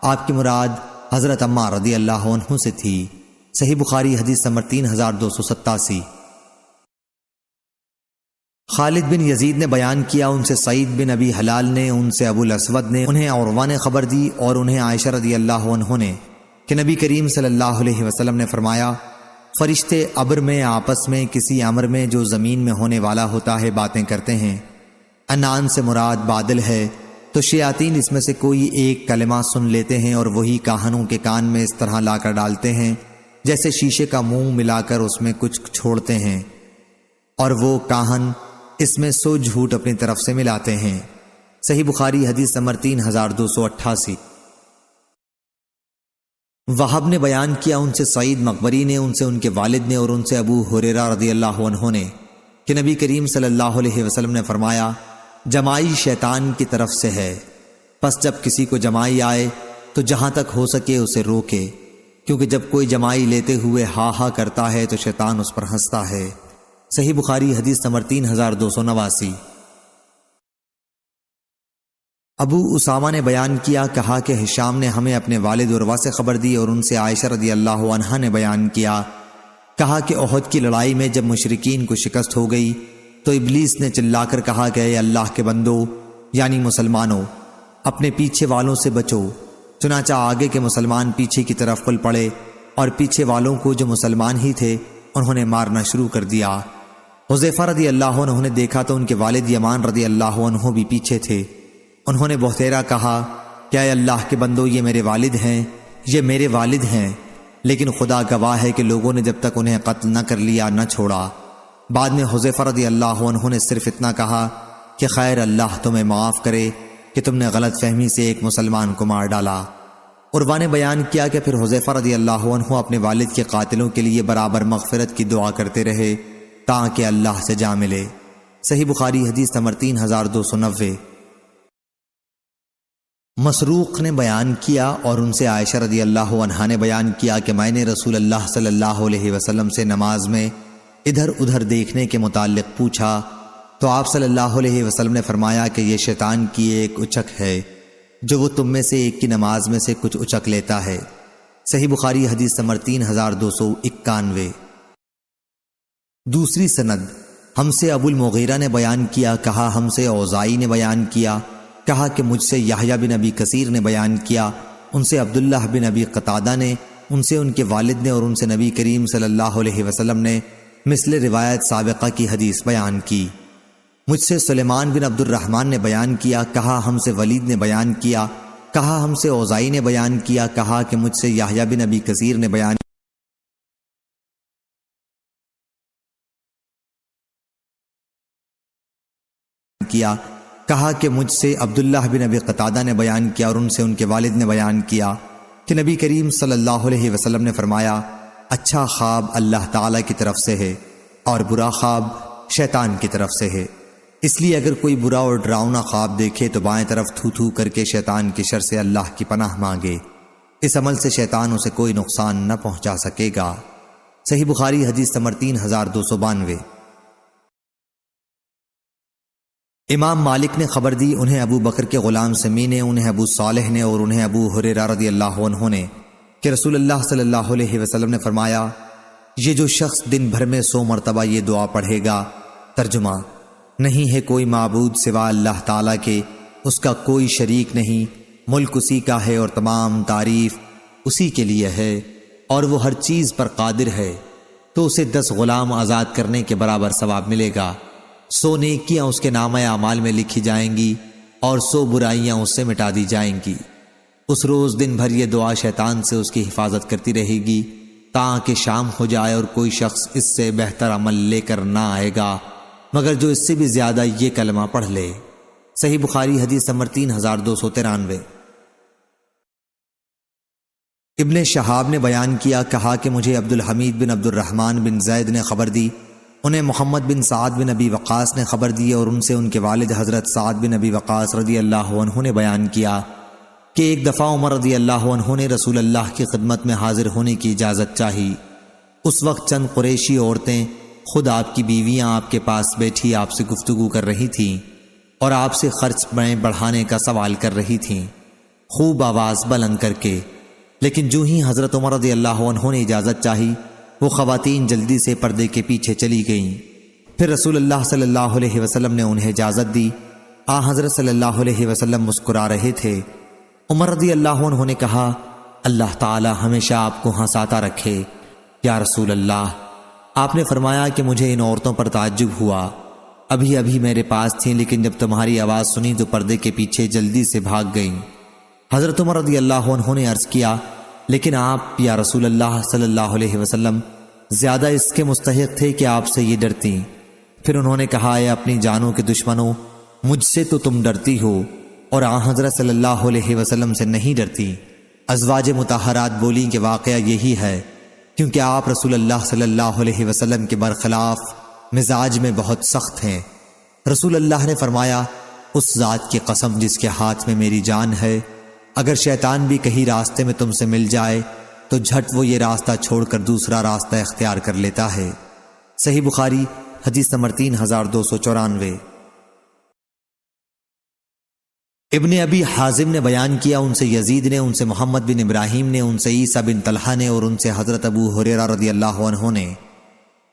آپ کی مراد حضرت عمار رضی اللہ عنہ سے تھی۔ صحیح بخاری حدیث نمبر 3287۔ خالد بن یزید نے بیان کیا، ان سے سعید بن ابی حلال نے، ان سے ابو الاسود نے، انہیں عروہ نے خبر دی اور انہیں عائشہ رضی اللہ عنہ نے کہ نبی کریم صلی اللہ علیہ وسلم نے فرمایا، فرشتے ابر میں آپس میں کسی امر میں جو زمین میں ہونے والا ہوتا ہے باتیں کرتے ہیں۔ انان سے مراد بادل ہے، تو شیاطین اس میں سے کوئی ایک کلمہ سن لیتے ہیں اور وہی کاہنوں کے کان میں اس طرح لا کر ڈالتے ہیں جیسے شیشے کا منہ ملا کر اس میں کچھ چھوڑتے ہیں، اور وہ کاہن اس میں سو جھوٹ اپنی طرف سے ملاتے ہیں۔ صحیح بخاری حدیث نمبر 3288۔ وہب نے بیان کیا، ان سے سعید مقبری نے، ان سے ان کے والد نے اور ان سے ابو ہریرہ رضی اللہ عنہ نے کہ نبی کریم صلی اللہ علیہ وسلم نے فرمایا، جمائی شیطان کی طرف سے ہے، پس جب کسی کو جمائی آئے تو جہاں تک ہو سکے اسے روکے، کیونکہ جب کوئی جمائی لیتے ہوئے ہا ہا کرتا ہے تو شیطان اس پر ہنستا ہے۔ صحیح بخاری حدیث نمبر 3289۔ ابو اسامہ نے بیان کیا، کہا کہ ہشام نے ہمیں اپنے والد عروہ سے خبر دی اور ان سے عائشہ رضی اللہ عنہا نے بیان کیا، کہا کہ احد کی لڑائی میں جب مشرکین کو شکست ہو گئی تو ابلیس نے چلا کر کہا کہ اے اللہ کے بندو یعنی مسلمانوں، اپنے پیچھے والوں سے بچو۔ چنانچہ آگے کے مسلمان پیچھے کی طرف پل پڑے اور پیچھے والوں کو جو مسلمان ہی تھے انہوں نے مارنا شروع کر دیا۔ حذیفہ رضی اللہ عنہ نے دیکھا تو ان کے والد یمان رضی اللہ عنہ بھی پیچھے تھے۔ انہوں نے بہتیرا کہا کہ اے اللہ کے بندو، یہ میرے والد ہیں، یہ میرے والد ہیں، لیکن خدا گواہ ہے کہ لوگوں نے جب تک انہیں قتل نہ کر لیا نہ چھوڑا۔ بعد میں حذیفہ رضی اللہ عنہ نے صرف اتنا کہا کہ خیر اللہ تمہیں معاف کرے کہ تم نے غلط فہمی سے ایک مسلمان کو مار ڈالا۔ عروہ نے بیان کیا کہ پھر حذیفہ رضی اللہ عنہ اپنے والد کے قاتلوں کے لیے برابر مغفرت کی دعا کرتے رہے تاکہ اللہ سے جا ملے۔ صحیح بخاری حدیث نمبر 3290۔ مسروق نے بیان کیا اور ان سے عائشہ رضی اللہ عنہا نے بیان کیا کہ میں نے رسول اللہ صلی اللہ علیہ وسلم سے نماز میں ادھر ادھر دیکھنے کے متعلق پوچھا تو آپ صلی اللہ علیہ وسلم نے فرمایا کہ یہ شیطان کی ایک اچک ہے جو وہ تم میں سے ایک کی نماز میں سے کچھ اچک لیتا ہے۔ صحیح بخاری حدیث نمبر 3291۔ دوسری سند، ہم سے ابو المغیرہ نے بیان کیا، کہا ہم سے اوزائی نے بیان کیا، کہا کہ مجھ سے یحییٰ بن ابی کثیر نے بیان کیا، ان سے عبداللہ بن ابی قتادہ نے، ان سے ان کے والد نے اور ان سے نبی کریم صلی اللہ علیہ وسلم نے مثل روایت سابقہ کی حدیث بیان کی۔ مجھ سے سلیمان بن عبد الرحمن نے بیان کیا، کہا ہم سے ولید نے بیان کیا، کہا ہم سے اوزائی نے بیان کیا، کہا کہ مجھ سے یحییٰ بن ابی کثیر نے بیان کیا، کہا کہ مجھ سے عبداللہ بن ابی قتادہ نے بیان کیا اور ان سے ان کے والد نے بیان کیا کہ نبی کریم صلی اللہ علیہ وسلم نے فرمایا، اچھا خواب اللہ تعالیٰ کی طرف سے ہے اور برا خواب شیطان کی طرف سے ہے، اس لیے اگر کوئی برا اور ڈراؤنا خواب دیکھے تو بائیں طرف تھو تھو کر کے شیطان کی شر سے اللہ کی پناہ مانگے، اس عمل سے شیطان اسے کوئی نقصان نہ پہنچا سکے گا۔ صحیح بخاری حدیث نمبر 3292۔ امام مالک نے خبر دی، انہیں ابو بکر کے غلام سمی نے، انہیں ابو صالح نے اور انہیں ابو ہریرہ رضی اللہ عنہ نے کہ رسول اللہ صلی اللہ علیہ وسلم نے فرمایا، یہ جو شخص دن بھر میں 100 مرتبہ یہ دعا پڑھے گا، ترجمہ، نہیں ہے کوئی معبود سوا اللہ تعالیٰ کے، اس کا کوئی شریک نہیں، ملک اسی کا ہے اور تمام تعریف اسی کے لیے ہے اور وہ ہر چیز پر قادر ہے، تو اسے 10 غلام آزاد کرنے کے برابر ثواب ملے گا، 100 نیکیاں اس کے نامہ اعمال میں لکھی جائیں گی اور 100 برائیاں اس سے مٹا دی جائیں گی۔ اس روز دن بھر یہ دعا شیطان سے اس کی حفاظت کرتی رہے گی تاکہ شام ہو جائے اور کوئی شخص اس سے بہتر عمل لے کر نہ آئے گا مگر جو اس سے بھی زیادہ یہ کلمہ پڑھ لے۔ صحیح بخاری حدیث نمبر 3293۔ ابن شہاب نے بیان کیا، کہا کہ مجھے عبد الحمید بن عبد الرحمن بن زید نے خبر دی، انہیں محمد بن سعد بن ابی وقاص نے خبر دی اور ان سے ان کے والد حضرت سعد بن ابی وقاص رضی اللہ عنہ نے بیان کیا کہ ایک دفعہ عمر رضی اللہ عنہ نے رسول اللہ کی خدمت میں حاضر ہونے کی اجازت چاہی۔ اس وقت چند قریشی عورتیں، خود آپ کی بیویاں آپ کے پاس بیٹھی آپ سے گفتگو کر رہی تھیں اور آپ سے خرچ میں بڑھانے کا سوال کر رہی تھیں، خوب آواز بلند کر کے، لیکن جو ہی حضرت عمر رضی اللہ عنہ نے اجازت چاہی وہ خواتین جلدی سے پردے کے پیچھے چلی گئیں۔ پھر رسول اللہ صلی اللہ علیہ وسلم نے انہیں اجازت دی۔ حضرت صلی اللہ علیہ وسلم مسکرا رہے تھے۔ عمر رضی اللہ عنہ نے کہا، اللہ تعالی ہمیشہ آپ کو ہنساتا رکھے یا رسول اللہ۔ آپ نے فرمایا کہ مجھے ان عورتوں پر تعجب ہوا، ابھی ابھی میرے پاس تھیں لیکن جب تمہاری آواز سنی تو پردے کے پیچھے جلدی سے بھاگ گئیں۔ حضرت عمر رضی اللہ عنہ نے عرض کیا، لیکن آپ یا رسول اللہ صلی اللہ علیہ وسلم زیادہ اس کے مستحق تھے کہ آپ سے یہ ڈرتیں۔ پھر انہوں نے کہا، اے اپنی جانوں کے دشمنوں، مجھ سے تو تم ڈرتی ہو اور حضرت صلی اللہ علیہ وسلم سے نہیں ڈرتی۔ ازواج مطہرات بولیں کہ واقعہ یہی ہے، کیونکہ آپ رسول اللہ صلی اللہ علیہ وسلم کے برخلاف مزاج میں بہت سخت ہیں۔ رسول اللہ نے فرمایا، اس ذات کی قسم جس کے ہاتھ میں میری جان ہے، اگر شیطان بھی کہیں راستے میں تم سے مل جائے تو جھٹ وہ یہ راستہ چھوڑ کر دوسرا راستہ اختیار کر لیتا ہے۔ صحیح بخاری حدیث نمبر 3294۔ ابن ابی حازم نے بیان کیا، ان سے یزید نے، ان سے محمد بن ابراہیم نے، ان سے عیسیٰ بن طلحہ نے، اور ان سے حضرت ابو ہریرہ رضی اللہ عنہ نے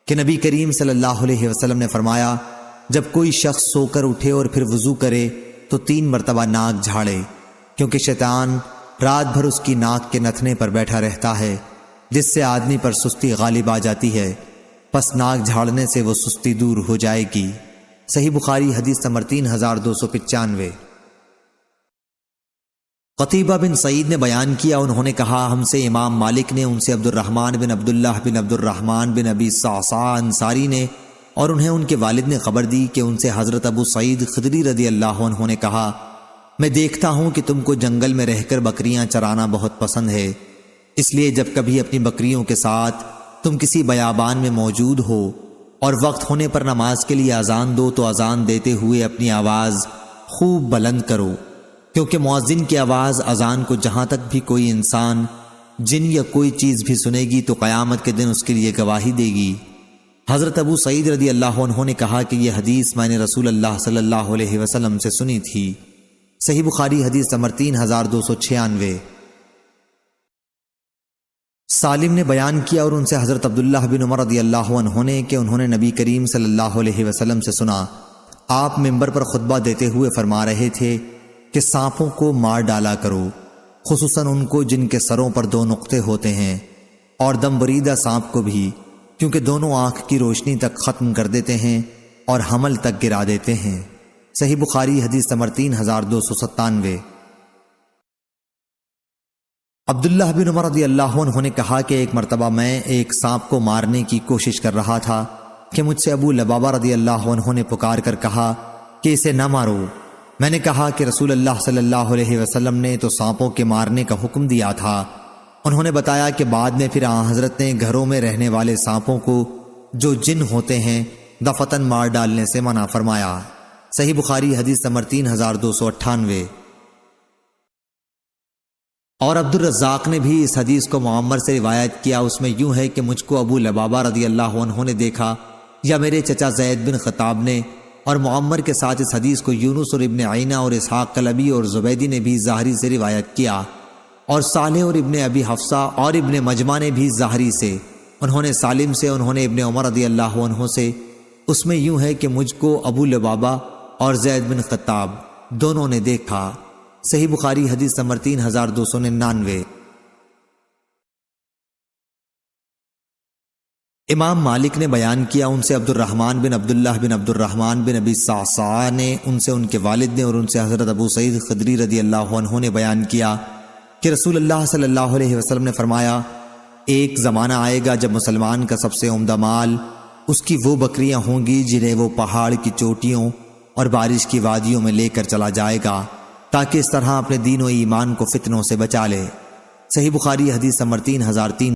کہ نبی کریم صلی اللہ علیہ وسلم نے فرمایا، جب کوئی شخص سو کر اٹھے اور پھر وضو کرے تو 3 مرتبہ ناک جھاڑے، کیونکہ شیطان رات بھر اس کی ناک کے نتھنے پر بیٹھا رہتا ہے، جس سے آدمی پر سستی غالب آ جاتی ہے، پس ناک جھاڑنے سے وہ سستی دور ہو جائے گی۔ صحیح بخاری حدیث نمبر 3295۔ قتیبہ بن سعید نے بیان کیا، انہوں نے کہا، ہم سے امام مالک نے، ان سے عبد الرحمن بن عبداللہ بن عبد الرحمن بن ابی صعصع انصاری نے، اور انہیں ان کے والد نے خبر دی کہ ان سے حضرت ابو سعید خدری رضی اللہ عنہ نے کہا، میں دیکھتا ہوں کہ تم کو جنگل میں رہ کر بکریاں چرانا بہت پسند ہے، اس لیے جب کبھی اپنی بکریوں کے ساتھ تم کسی بیابان میں موجود ہو اور وقت ہونے پر نماز کے لیے اذان دو تو اذان دیتے ہوئے اپنی آواز خوب بلند کرو، کیونکہ مؤذن کی آواز اذان کو جہاں تک بھی کوئی انسان، جن یا کوئی چیز بھی سنے گی تو قیامت کے دن اس کے لیے گواہی دے گی۔ حضرت ابو سعید رضی اللہ عنہ نے کہا کہ یہ حدیث میں نے رسول اللہ صلی اللہ علیہ وسلم سے سنی تھی۔ صحیح بخاری حدیث نمبر 3296۔ سالم نے بیان کیا، اور ان سے حضرت عبداللہ بن عمر رضی اللہ عنہ نے کہ انہوں نے نبی کریم صلی اللہ علیہ وسلم سے سنا، آپ منبر پر خطبہ دیتے ہوئے فرما رہے تھے کہ سانپوں کو مار ڈالا کرو، خصوصاً ان کو جن کے سروں پر 2 نقطے ہوتے ہیں، اور دم بریدہ سانپ کو بھی، کیونکہ دونوں آنکھ کی روشنی تک ختم کر دیتے ہیں اور حمل تک گرا دیتے ہیں۔ صحیح بخاری حدیث نمبر 3297۔ عبداللہ بن عمر رضی اللہ عنہ نے کہا کہ ایک مرتبہ میں ایک سانپ کو مارنے کی کوشش کر رہا تھا کہ مجھ سے ابو لبابہ رضی اللہ عنہ نے پکار کر کہا کہ اسے نہ مارو۔ میں نے کہا کہ رسول اللہ صلی اللہ علیہ وسلم نے تو سانپوں کے مارنے کا حکم دیا تھا۔ انہوں نے بتایا کہ بعد میں پھر آن حضرت نے گھروں میں رہنے والے سانپوں کو جو جن ہوتے ہیں دفتن مار ڈالنے سے منع فرمایا۔ صحیح بخاری حدیث نمبر 3298۔ اور عبد الرزاق نے بھی اس حدیث کو معمر سے روایت کیا، اس میں یوں ہے کہ مجھ کو ابو لبابہ رضی اللہ عنہ نے دیکھا یا میرے چچا زید بن خطاب نے، اور معمر کے ساتھ اس حدیث کو یونس اور ابن عینہ اور اسحاق قلبی اور زبیدی نے بھی ظاہری سے روایت کیا، اور صالح اور ابن ابی حفصہ اور ابن مجمع نے بھی ظاہری سے، انہوں نے سالم سے، انہوں نے ابن عمر رضی اللہ عنہ سے، اس میں یوں ہے کہ مجھ کو ابو لبابہ اور زید بن خطاب دونوں نے دیکھا۔ صحیح بخاری حدیث نمبر 3299۔ امام مالک نے بیان کیا، ان سے عبد الرحمن بن عبداللہ بن عبد الرحمن بن ابی صعصع نے، ان سے ان کے والد نے، اور ان سے حضرت ابو سعید خدری رضی اللہ عنہ نے بیان کیا کہ رسول اللہ صلی اللہ علیہ وسلم نے فرمایا، ایک زمانہ آئے گا جب مسلمان کا سب سے عمدہ مال اس کی وہ بکریاں ہوں گی جنہیں وہ پہاڑ کی چوٹیوں اور بارش کی وادیوں میں لے کر چلا جائے گا، تاکہ اس طرح اپنے دین و ایمان کو فتنوں سے بچا لے۔ صحیح بخاری حدیث نمبر 3003۔